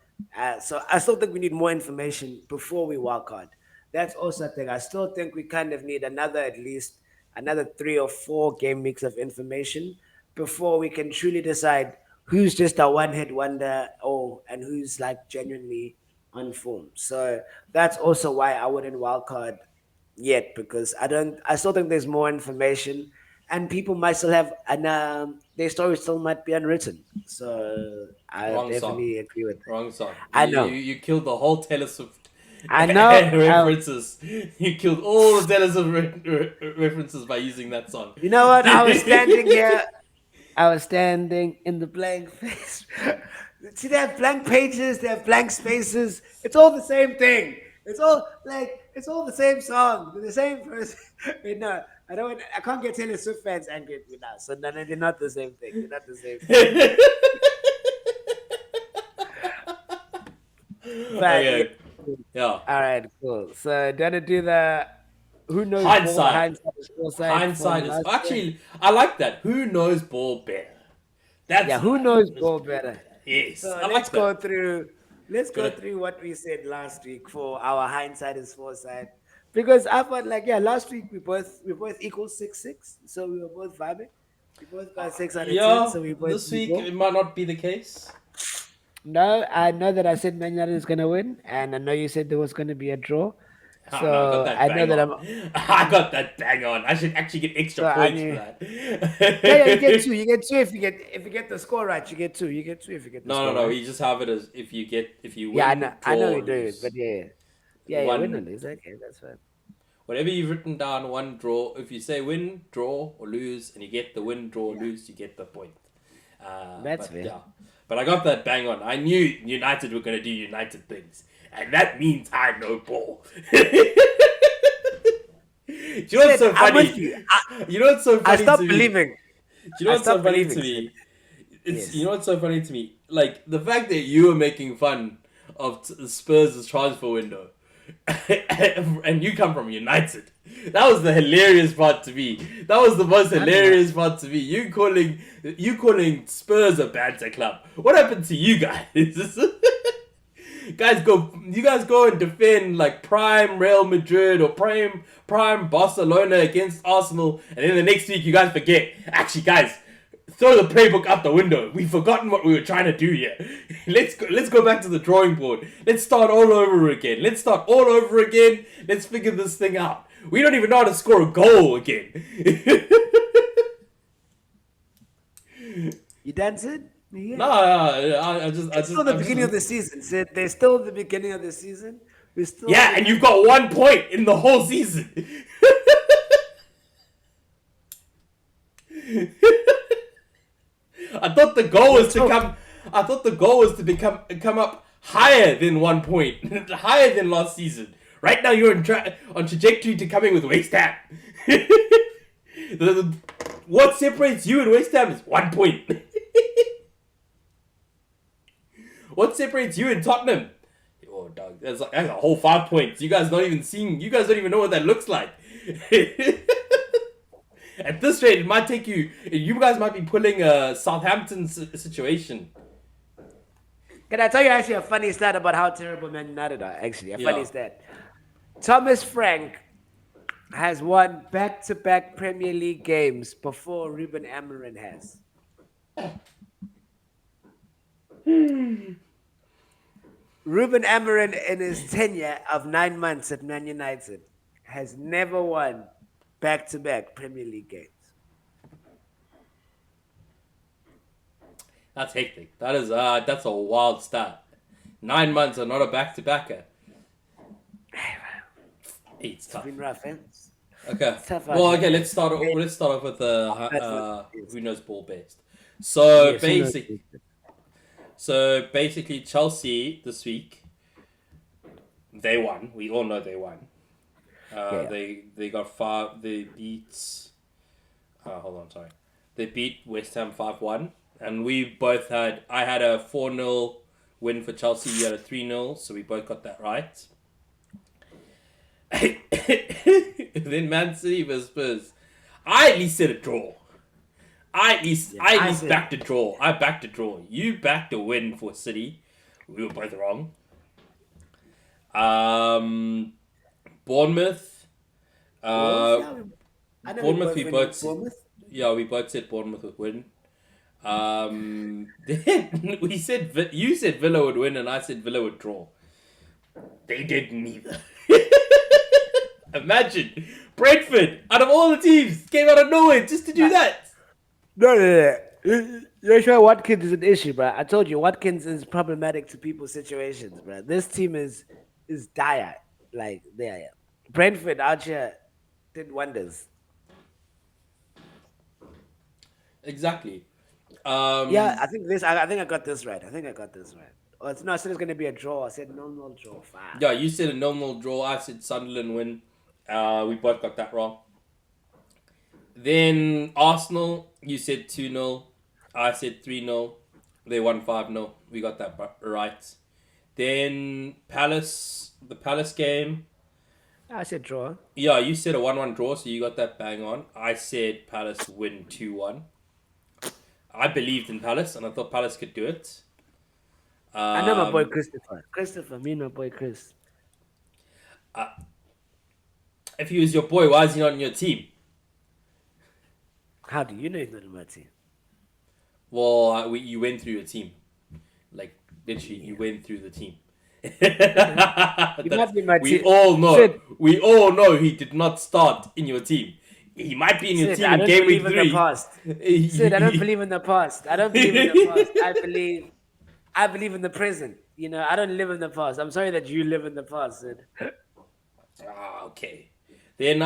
So I still think we need more information before we wildcard. That's also a thing. I still think we kind of need at least another 3 or 4 game weeks of information before we can truly decide who's just a one hit wonder or and who's like genuinely on form. So that's also why I wouldn't wildcard yet because I still think there's more information and people might still have and their story still might be unwritten. So I wrong song, definitely agree with that. wrong song. I You know. you killed the whole Taylor Swift I know. references. You killed all the Taylor Swift references by using that song. You know what? I was standing here. I was standing in the blank face. See, they have blank pages, they have blank spaces. It's all the same thing. It's all the same song, the same person. Wait, no, I can't get Taylor Swift fans angry at me now. So no, they're not the same thing. They're not the same thing. But yeah. Okay, yeah. All right, cool. So do you want to do the who knows more Hindsight. hindsight is foresight from Hindsight is last year? actually I like that. Who knows ball better? That's Yeah, who nice. knows more better? Yes, So I like that. let's go Gonna through what we said last week for our hindsight is foresight. Because I felt like yeah, last week we both equal 6-6, so we were both vibing. We both got 6 out of 10, Yeah, so we both this week equal. it might not be the case. No, I know that I said Man United is gonna win, and I know you said there was gonna be a draw. Oh no, I got So that I know bang that on. I'm. I got that bang on. I should actually get extra So I points for knew. that. Yeah, yeah, you get two. You get two if you get the score right. You get two. You get two if you get the No, no, score no. right. We just have it as if you Yeah, win, I know draw, or you do it, but lose. yeah, yeah, yeah, win or One, lose. Okay, that's fine. whatever you've written down, one draw. If you say win, draw, or lose, and you get the win, draw, Yeah, lose, you get the point. that's But fair. yeah, but I got that bang on. I knew United were gonna do United things, and that means I know ball. Do you know what's Sid, so I'm funny? with you. You know what's so I funny to stopped me? believing. Do you know I what's so stopped funny to believing, Sid. me? It's you Yes. know what's so funny to me? Like the fact that you were making fun of Spurs' transfer window, and you come from United. That was the hilarious part to me. That was the most I know. hilarious part to me. You calling Spurs a banter club. What happened to you guys? You guys go and defend like prime Real Madrid or prime Barcelona against Arsenal, and then the next week you guys forget. Actually, guys, throw the playbook out the window. We've forgotten what we were trying to do here. Let's go back to the drawing board. Let's start all over again. Let's figure this thing out. We don't even know how to score a goal again. You done, Sid? No, Yeah. I just, I It's just, still the I'm beginning of the just. season, Sid. They're still the beginning of the season. We're still Yeah, and only. you've got 1 point in the whole season. I thought the goal was Let's to hope. come. I thought the goal was to come up higher than 1 point, higher than last season. Right now, you're on trajectory to coming with West Ham. What separates you and West Ham is 1 point. What separates you and Tottenham? Oh, dog, that's a whole 5 points. You guys don't even know what that looks like. At this rate, it might take you. You guys might be pulling a Southampton situation. Can I tell you actually a funny stat about how terrible Man United are? Actually, a funny Yeah. stat. Thomas Frank has won back-to-back Premier League games before Ruben Amorim has. Ruben Amorim, in his tenure of 9 months at Man United, has never won back-to-back Premier League games. That's hectic. That's a wild stat. 9 months are not a back to backer. It's It's tough. been rough, eh? Okay. It's tough out Well, here, okay. man. Let's start off with That's what it is. who knows ball best. So Yes, who knows? basically, Chelsea this week they won. We all know they won. Yeah. They got five. They beat. Hold on, sorry. They beat West Ham 5-1, and we both had. I had a 4-0 win for Chelsea. You had a 3-0, so we both got that right. Then Man City versus Spurs. I at least said a draw. I at least backed a draw. I backed a draw. You backed a win for City. We were both wrong. Bournemouth. Wolves? Uh, Yeah, I know Bournemouth. we We both win both. Bournemouth. Yeah, we both said Bournemouth would win. Then you said Villa would win, and I said Villa would draw. They did neither. Imagine Brentford, out of all the teams, came out of nowhere just to do that. No. You're sure Watkins is an issue, bro. I told you Watkins is problematic to people's situations, bro. This team is dire. Like they Brentford out here did wonders. Exactly. Yeah, I think I got this right. I think I got this right. Oh, no, I said it's gonna be a draw. I said no draw. Fuck. Yeah, you said a normal draw. I said Sunderland win. We both got that wrong. Then Arsenal, you said 2-0. I said 3-0. They won 5-0. We got that right. Then the Palace game. I said draw. Yeah, you said a 1-1 draw, so you got that bang on. I said Palace win 2-1. I believed in Palace, and I thought Palace could do it. I know my boy Um, Christopher, me and my boy Chris. if he was your boy, why is he not on your team? How do you know he's not in my team? Well, you went through your team. Like, literally, you Yeah. went through the team. Okay. He That's might be my we team. all know. Sid, We all know he did not start in your team. He might be in your Sid, team I in don't game believe week in the three. past. Sid, I don't believe in the past. I don't believe in the past. I believe in the present. You know, I don't live in the past. I'm sorry that you live in the past, Sid. Okay. Then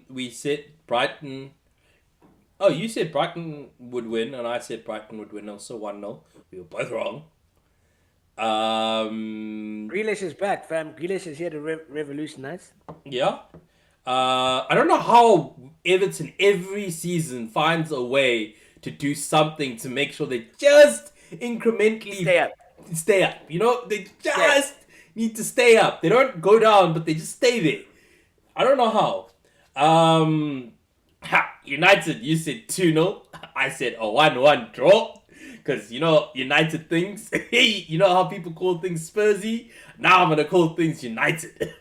we said Brighton. Oh, you said Brighton would win, and I said Brighton would win also 1-0. We were both wrong. Um, Grealish is back, fam. Grealish is here to revolutionize. yeah. I don't know how Everton every season finds a way to do something to make sure they just incrementally Stay up. stay up. You know, they Stay. just need to stay up. They don't go down, but they just stay there. I don't know how. United, you said 2-0. I said a 1-1 draw. Because, you know, United things. You know how people call things Spursy? Now I'm going to call things United.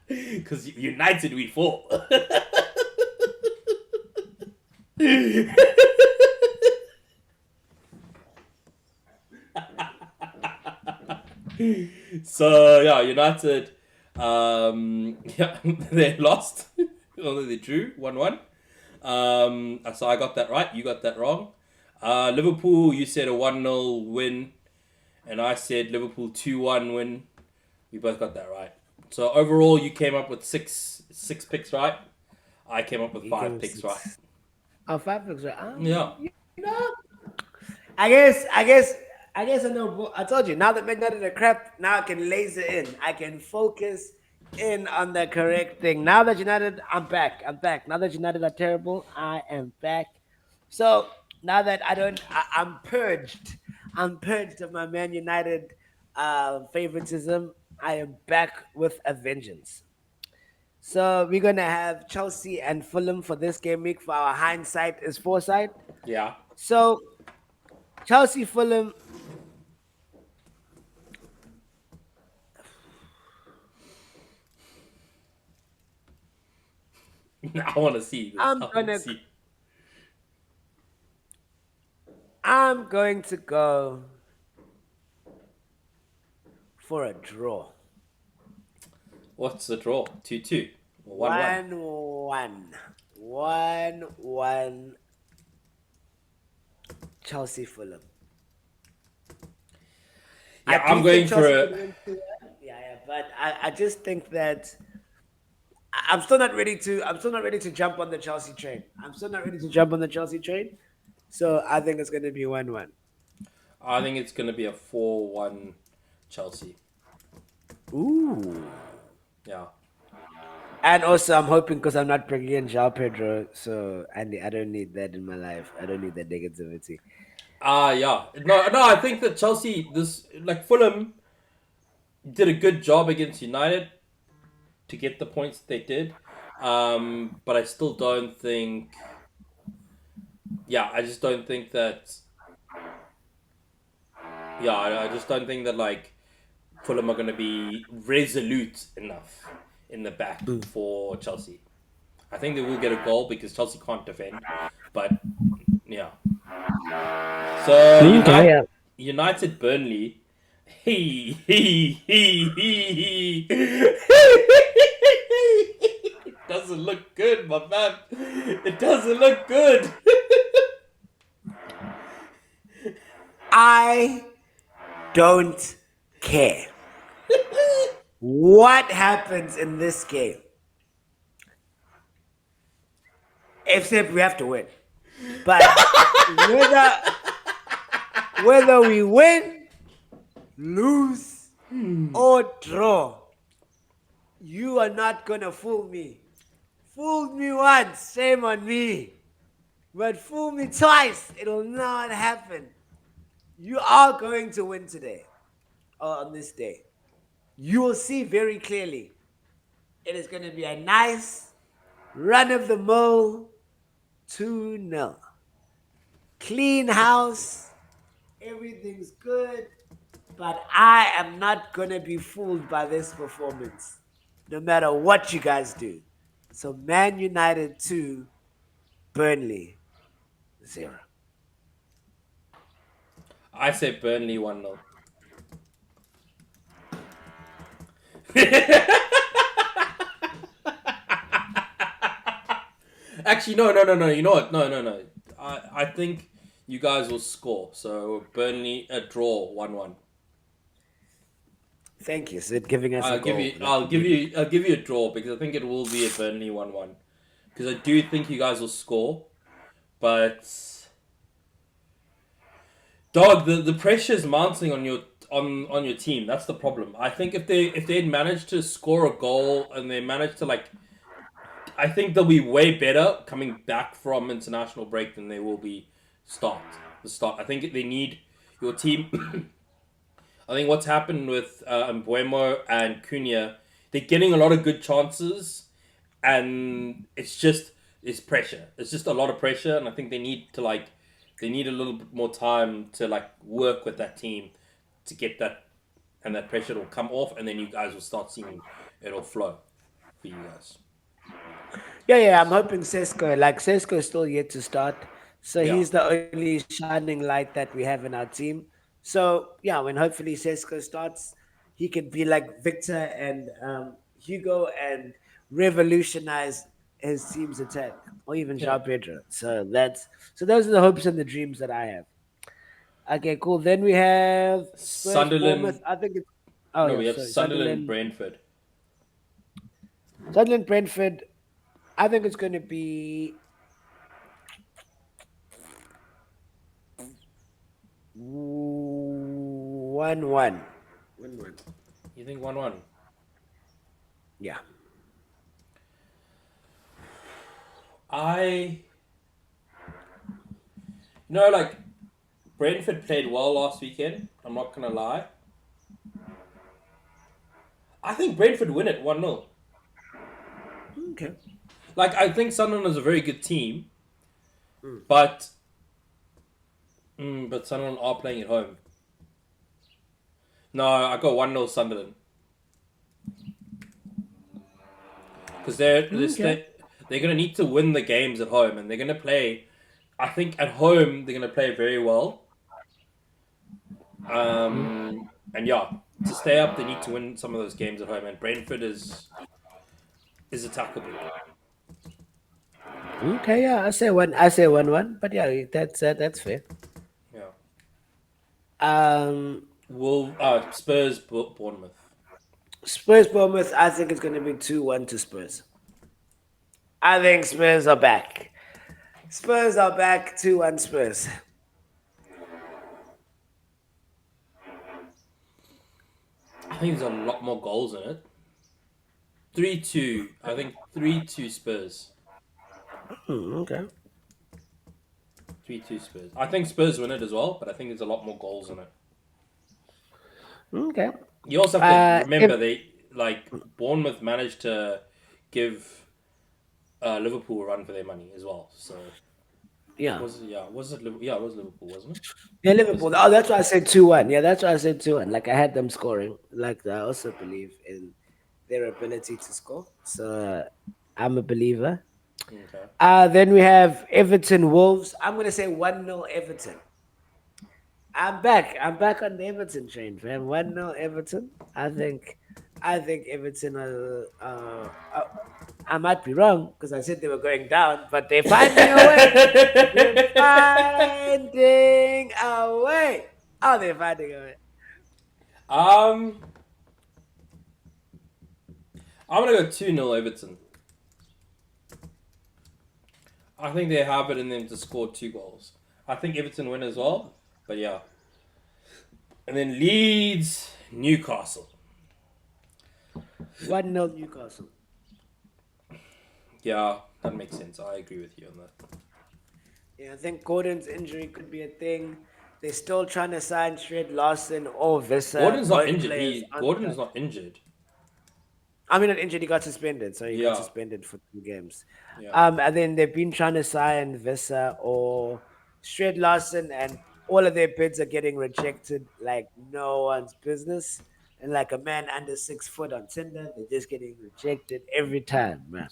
Because United we fall. So, yeah, United, yeah, they lost. Although they drew 1-1. So I got that right. You got that wrong. Liverpool, you said a 1-0 win. And I said Liverpool 2-1 win. We both got that right. So overall, you came up with six picks right. I came up with He came five with picks right. six. Oh, five picks, right? Yeah. You know, I guess I know. I told you. Now that Man United are crap, now I can laser in. I can focus in on the correct thing. Now that United, I'm back. I'm back. Now that United are terrible, I am back. So now that I don't, I'm purged. I'm purged of my Man United favoritism. I am back with a vengeance. So we're gonna have Chelsea and Fulham for this game week. For our hindsight is foresight. Yeah. So Chelsea, Fulham. I want to see this. I I'm want to gonna see. I'm going to go for a draw. What's the draw? 2-2 or 1-1? 1-1. 1-1 Chelsea Fulham. I Yeah, do I'm think going for Chelsea a. could win 2-1. Yeah, but I just think that I'm still not ready to jump on the Chelsea train. I'm still not ready to jump on the Chelsea train. So I think it's gonna be 1-1. I think it's going to be a 4-1 Chelsea. Ooh. Yeah. And also, I'm hoping because I'm not bringing in João Pedro, so Andy, I don't need that in my life. I don't need that negativity. Yeah. No, I think that Chelsea, this like Fulham, did a good job against United to get the points that they did. But I still don't think. Yeah, I just don't think that. Yeah, I just don't think that like Fulham are going to be resolute enough in the back for Chelsea. I think they will get a goal because Chelsea can't defend. But yeah. So Okay, yeah. United Burnley. He It doesn't look good, my man. It doesn't look good. I don't care what happens in this game, except we have to win. But whether we win, lose, or draw, you are not gonna fool me. Fooled me once, shame on me. But fool me twice, it'll not happen. You are going to win today, or on this day. You will see very clearly. It is going to be a nice run of the mill 2-0. Clean house, everything's good, but I am not going to be fooled by this performance, no matter what you guys do. So, Man United 2, Burnley 0. I say Burnley 1-0. Actually, no, no, no, no. You know what? No, no, no. I think you guys will score. So Burnley a draw 1-1. Thank you. So giving us a goal that we needed. I'll give you a draw because I think it will be a Burnley 1-1. Because I do think you guys will score, but dog, the pressure is mounting on your team. That's the problem. I think if they'd managed to score a goal and they managed to like, I think they'll be way better coming back from international break than they will be start the start. I think they need your team. I think what's happened with Mbuemo and Cunha, they're getting a lot of good chances, and it's pressure. It's just a lot of pressure, and I think they need a little bit more time to like work with that team to get that, and that pressure will come off, and then you guys will start seeing it'll flow for you guys. Yeah, yeah. I'm hoping Sesko. Like Sesko's still yet to start, so Yeah, he's the only shining light that we have in our team. So yeah, when hopefully Sesko starts, he could be like Victor and Hugo and revolutionize his team's attack, or even yeah. João Pedro. So those are the hopes and the dreams that I have. Okay, cool. Then we have Spurs Bournemouth. Sunderland. I think it's oh No, yeah, we have sorry, Sunderland, Sunderland. Brentford. Sunderland Brentford. I think it's going to be 1-1. 1-1. You think 1-1? Yeah. I like Brentford played well last weekend. I'm not gonna lie. I think Brentford win it 1-0. Okay. Like I think Sunderland is a very good team, Mm. but but Sunderland are playing at home. No, I got 1-0 Sunderland because Okay. they're gonna need to win the games at home, and they're gonna play. I think at home they're gonna play very well. And yeah, to stay up, they need to win some of those games at home, and Brentford is attackable. Okay. Yeah. I say one. I say 1-1. But yeah, that's fair. Yeah. Um, Spurs, Bournemouth. Spurs Bournemouth. I think it's going to be 2-1 to Spurs. I think Spurs are back. Spurs are back. 2-1 Spurs. I think there's a lot more goals in it. 3-2. I think 3-2 Spurs. Okay. 3-2 Spurs. I think Spurs win it as well, but I think there's a lot more goals in it. Okay. You also have to If remember they like Bournemouth managed to give Liverpool a run for their money as well. So yeah. was it yeah, it was Liverpool, wasn't it? Yeah, Was Liverpool. Oh, that's why I said 2-1. Yeah, that's why I said 2-1. Like I had them scoring. Like I also believe in their ability to score. So I'm a believer. okay. Then we have Everton Wolves. I'm gonna say 1-0 Everton. I'm back. I'm back on the Everton train, fam. 1-0 Everton. I think Everton are I might be wrong because I said they were going down, but they're finding a way. They're finding a way. Oh, they're finding a way. um, I'm gonna go 2-0 Everton. I think they have it in them to score 2 goals. I think Everton win as well, but yeah. And then Leeds, Newcastle. 1-0 Newcastle. Yeah, that makes sense. I agree with you on that. Yeah, I think Gordon's injury could be a thing. They're still trying to sign Shred Lawson or Visser. Gordon's not Both injured. players He on Gordon's the. not injured. I mean, not injured. He got suspended, so he got Yeah, suspended for 2 games. yeah. And then they've been trying to sign Visser or Shred Lawson, and all of their bids are getting rejected like no one's business. And like a man under 6 foot on Tinder, they're just getting rejected every time, man.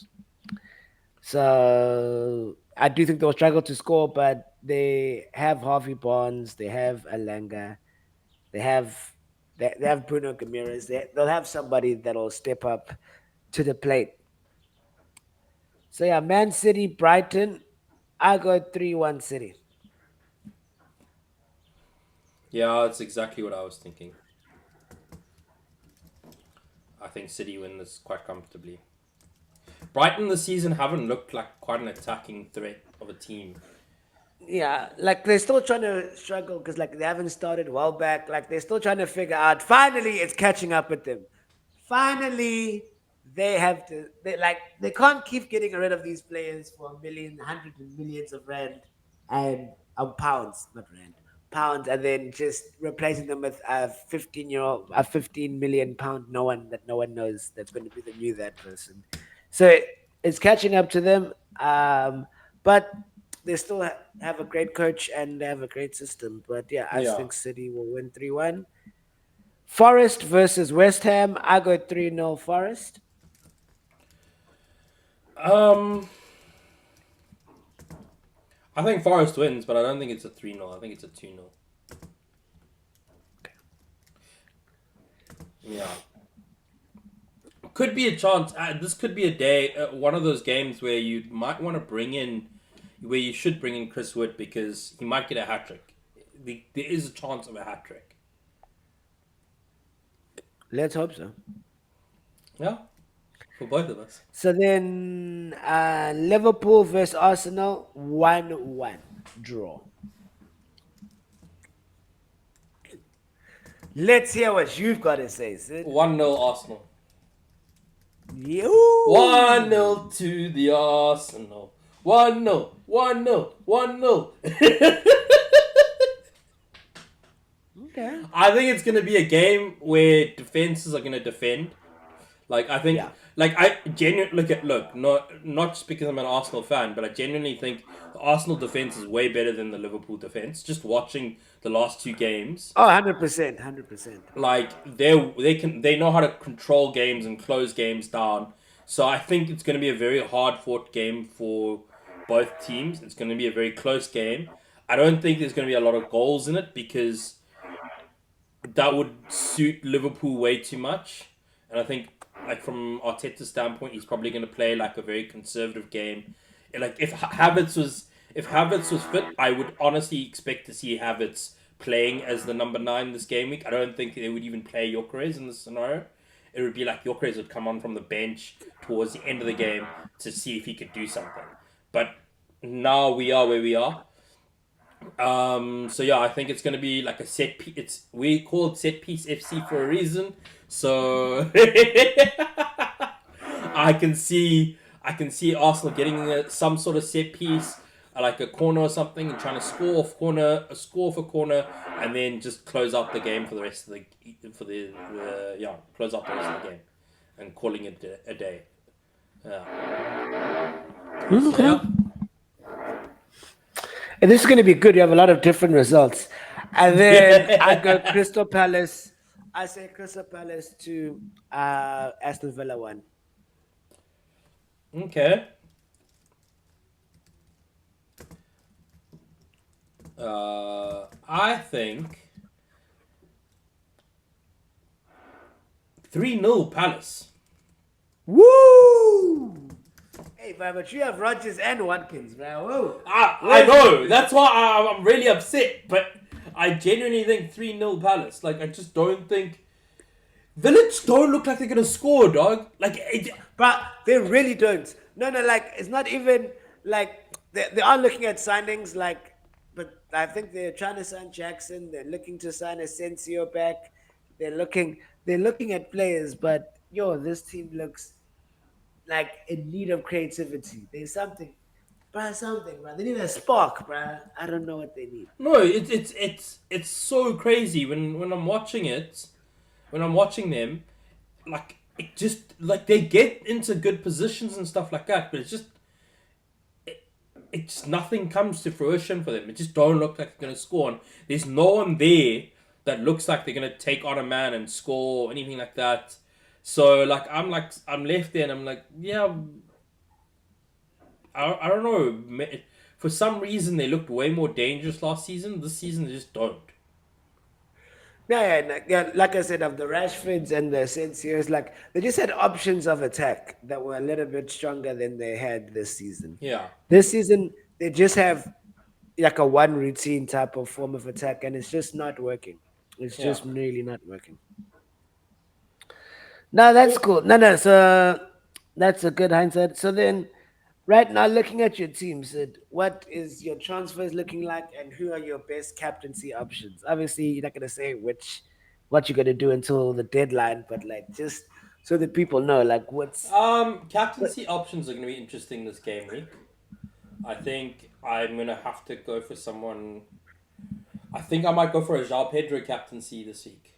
So I do think they'll struggle to score, but they have Harvey Barnes, they have Alanga, they have they have Bruno Ramirez. They'll have somebody that'll step up to the plate. So yeah, Man City, Brighton. I go 3-1 City. Yeah, that's exactly what I was thinking. I think City win this quite comfortably. Brighton this season haven't looked like quite an attacking threat of a team. Yeah, like they're still trying to struggle because like they haven't started well back. Like they're still trying to figure out. Finally, it's catching up with them. Finally, they have to. They can't keep getting rid of these players for a million, hundreds of millions of rand and pounds, not rand, pounds, and then just replacing them with a 15-year-old, a 15 million pound no one knows that's going to be the new that person. So it's catching up to them. But they still have a great coach and they have a great system. But yeah, I Yeah. think City will win 3-1. Forest versus West Ham. I go 3-0 Forest. Um, I think Forest wins, but I don't think it's a 3-0. I think it's a 2-0. Yeah. Could be a chance. This could be a day, one of those games where you might want to bring in, where you should bring in Chris Wood because he might get a hat trick. There is a chance of a hat trick. Let's hope so. Yeah, for both of us. So then Liverpool versus Arsenal, 1-1 draw. Let's hear what you've got to say, Sid. 1-0 Arsenal. You. 1-0 to the Arsenal. 1-0. 1-0. 1-0. Okay. I think it's going to be a game where defenses are going to defend. Like I think, Yeah. like I genuinely look, not just because I'm an Arsenal fan, but I genuinely think the Arsenal defense is way better than the Liverpool defense. Just watching the last two games, Oh, 100%. 100%. like they know how to control games and close games down. So I think it's going to be a very hard fought game for both teams. It's going to be a very close game. I don't think there's going to be a lot of goals in it because that would suit Liverpool way too much. And I think, like from Arteta's standpoint, he's probably going to play like a very conservative game. And, like if Havertz was fit, I would honestly expect to see Havertz playing as the number 9 this game week. I don't think they would even play Gyökeres in this scenario. It would be like Gyökeres would come on from the bench towards the end of the game to see if he could do something. But now we are where we are. So yeah, I think it's gonna be like a set piece. We call it set piece FC for a reason. So I can see Arsenal getting some sort of set piece, like a corner or something, and trying to score for corner, and then just close out the game for the rest of close out the rest of the game, and calling it a day. Yeah. So Okay. yeah. And this is going to be good. You have a lot of different results. And then I go Yeah. Crystal Palace. I say Crystal Palace to Aston Villa 1. Okay. I think 3-0 Palace. Woo! Hey, man, but you have Rodgers and Watkins, man. Whoa. I know. That's why I'm really upset. But I genuinely think 3-0 Palace. Like, I just don't think. Village don't look like they're going to score, dog. Like, But they really don't. No, like, it's not even like they are looking at signings, like, but I think they're trying to sign Jackson. They're looking to sign Asensio back. They're looking at players, but yo, this team looks like in need of creativity. There's something, bro. They need a spark, bro. I don't know what they need. no, it's so crazy when I'm watching it. When I'm watching them, like, it just, like, they get into good positions and stuff like that, but it just nothing comes to fruition for them. It just don't look like they're gonna score. And there's no one there that looks like they're gonna take on a man and score or anything like that. So I'm left there and I'm like, yeah, I don't know. For some reason, they looked way more dangerous last season. This season, they just don't. Yeah, like I said, of the Rashfords and the Sensiers, like they just had options of attack that were a little bit stronger than they had this season. Yeah, This season, they just have like a one routine type of form of attack, and it's just not working. It's yeah. just really not working. No, that's cool. No. So that's a good hindsight. So then, right now, looking at your team, Sid, what is your transfers looking like, and who are your best captaincy options? Obviously, you're not gonna say what you're gonna do until the deadline, but like just so that people know, like what. Captaincy options are going to be interesting this game week. I think I'm going to have to go for someone. I think I might go for a João Pedro captaincy this week.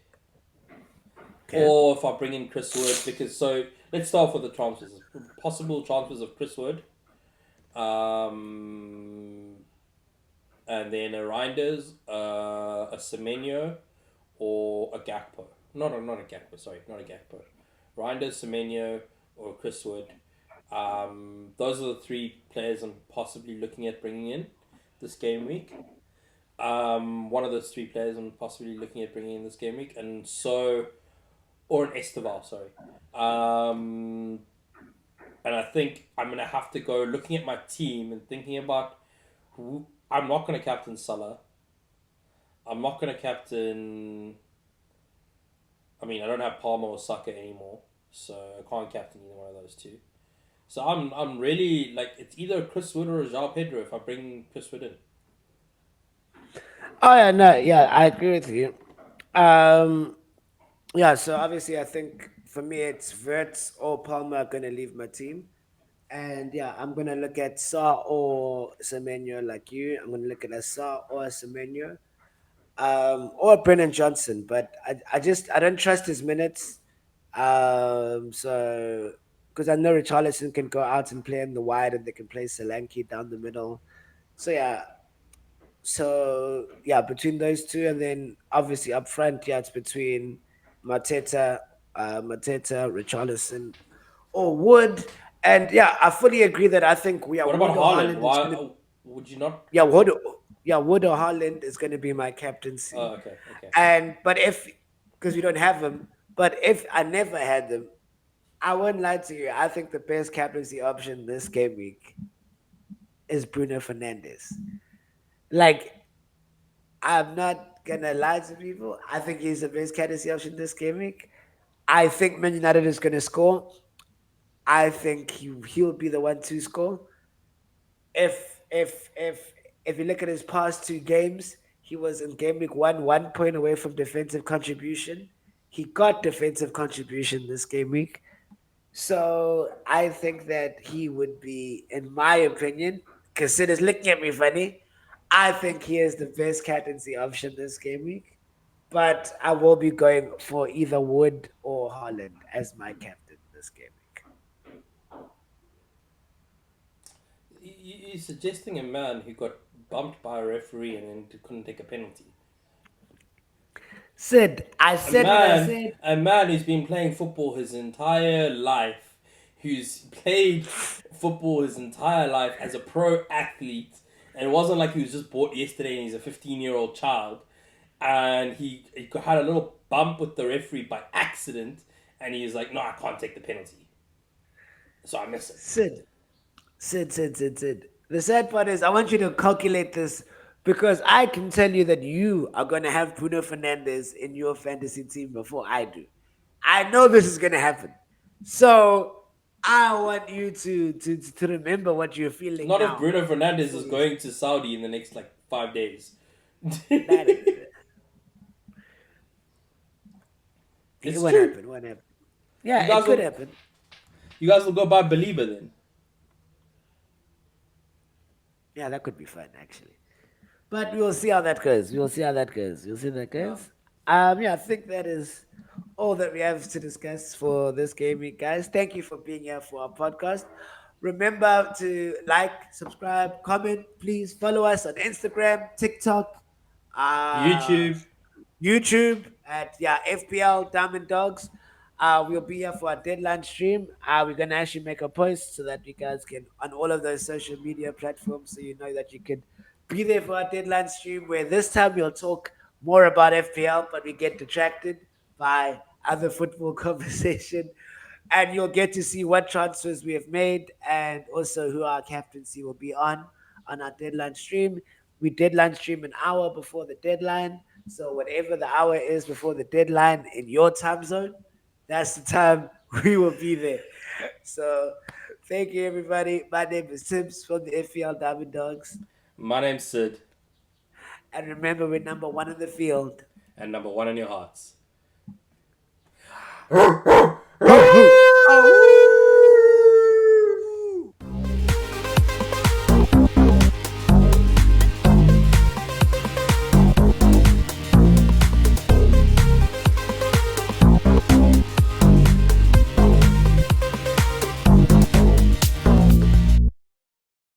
Okay. Or if I bring in Chris Wood, because so let's start off with the transfers. Possible transfers of Chris Wood, um, and then a Reinders, a Semenyo, or a Gakpo. Not a Gakpo. Sorry, not a Gakpo. Reinders, Semenyo, or Chris Wood. Those are the three players I'm possibly looking at bringing in this game week. One of those three players I'm possibly looking at bringing in this game week, and so or an Esteval, sorry. Um, and I think I'm gonna have to go looking at my team and thinking about who I'm not gonna captain Salah. I'm not gonna captain. I mean, I don't have Palmer or Saka anymore, so I can't captain either one of those two. So I'm really like it's either Chris Wood or a João Pedro if I bring Chris Wood in. Oh yeah, no, yeah, I agree with you. Um, yeah, so obviously, I think for me, it's Verts or Palmer gonna leave my team. And yeah, I'm gonna look at Saw or Semenyo like you. I'm gonna look at a Saw or a Semenyo, or Brennan Johnson. But I don't trust his minutes. So because I know Richarlison can go out and play in the wide, and they can play Solanke down the middle. So yeah, between those two, and then obviously up front, yeah, it's between Mateta, Richarlison, or Wood. And yeah, I fully agree that I think we are What about Wood or Haaland? Haaland is Why gonna would you not yeah captain Wood him? yeah Wood or Haaland is gonna be my Oh, captaincy. okay, okay. And but if because we don't have them, but if I never had them, I wouldn't lie to you. I think the best captaincy option this game week is Bruno Fernandes. Like I'm not gonna lie to people. I think he's the best captaincy option this game week. I think Man United is gonna score. I think he'll be the one to score. If if if if you look at his past two games, he was in game week 1 point away from defensive contribution. He got defensive contribution this game week. So I think that he would be, in my opinion, because Sid is looking at me funny. I think he is the best captaincy option this game week. But I will be going for either Wood or Holland as my captain this game week. You're suggesting a man who got bumped by a referee and then couldn't take a penalty. Sid, I said what I said. A man who's been playing football his entire life, who's played football his entire life as a pro athlete, and it wasn't like he was just bought yesterday and he's a 15-year-old child, and he had a little bump with the referee by accident, and he was like, no, I can't take the penalty, so I miss it. Sid, Sid. The sad part is, I want you to calculate this because I can tell you that you are going to have Bruno Fernandez in your fantasy team before I do. I know this is going to happen. So I want you to remember what you're feeling Not if now. Bruno Fernandez Before is you, going to Saudi in the next like 5 days. that, it It's won't true. happen. Won't happen. You Yeah, it guys could will happen. you guys will go buy Belieber then. Yeah, that could be fun, actually. But we will see how that goes. We will see how that goes. We'll see how that Yeah. goes. Yeah, I think that is all that we have to discuss for this game week, guys. Thank you for being here for our podcast. Remember to like, subscribe, comment. Please follow us on Instagram, TikTok, uh, YouTube. YouTube at FPL Diamond Dogs. We'll be here for our deadline stream. We're gonna actually make a post so that you guys can on all of those social media platforms, so you know that you can be there for our deadline stream. Where this time we'll talk more about FPL, but we get detracted by other football conversation, and you'll get to see what transfers we have made and also who our captaincy will be on our deadline stream. We deadline stream an hour before the deadline, so whatever the hour is before the deadline in your time zone, that's the time we will be there. So thank you, everybody. My name is Sims from the FPL Diamond Dogs. My name's Sid, And remember, we're number one in the field. and number one in your hearts.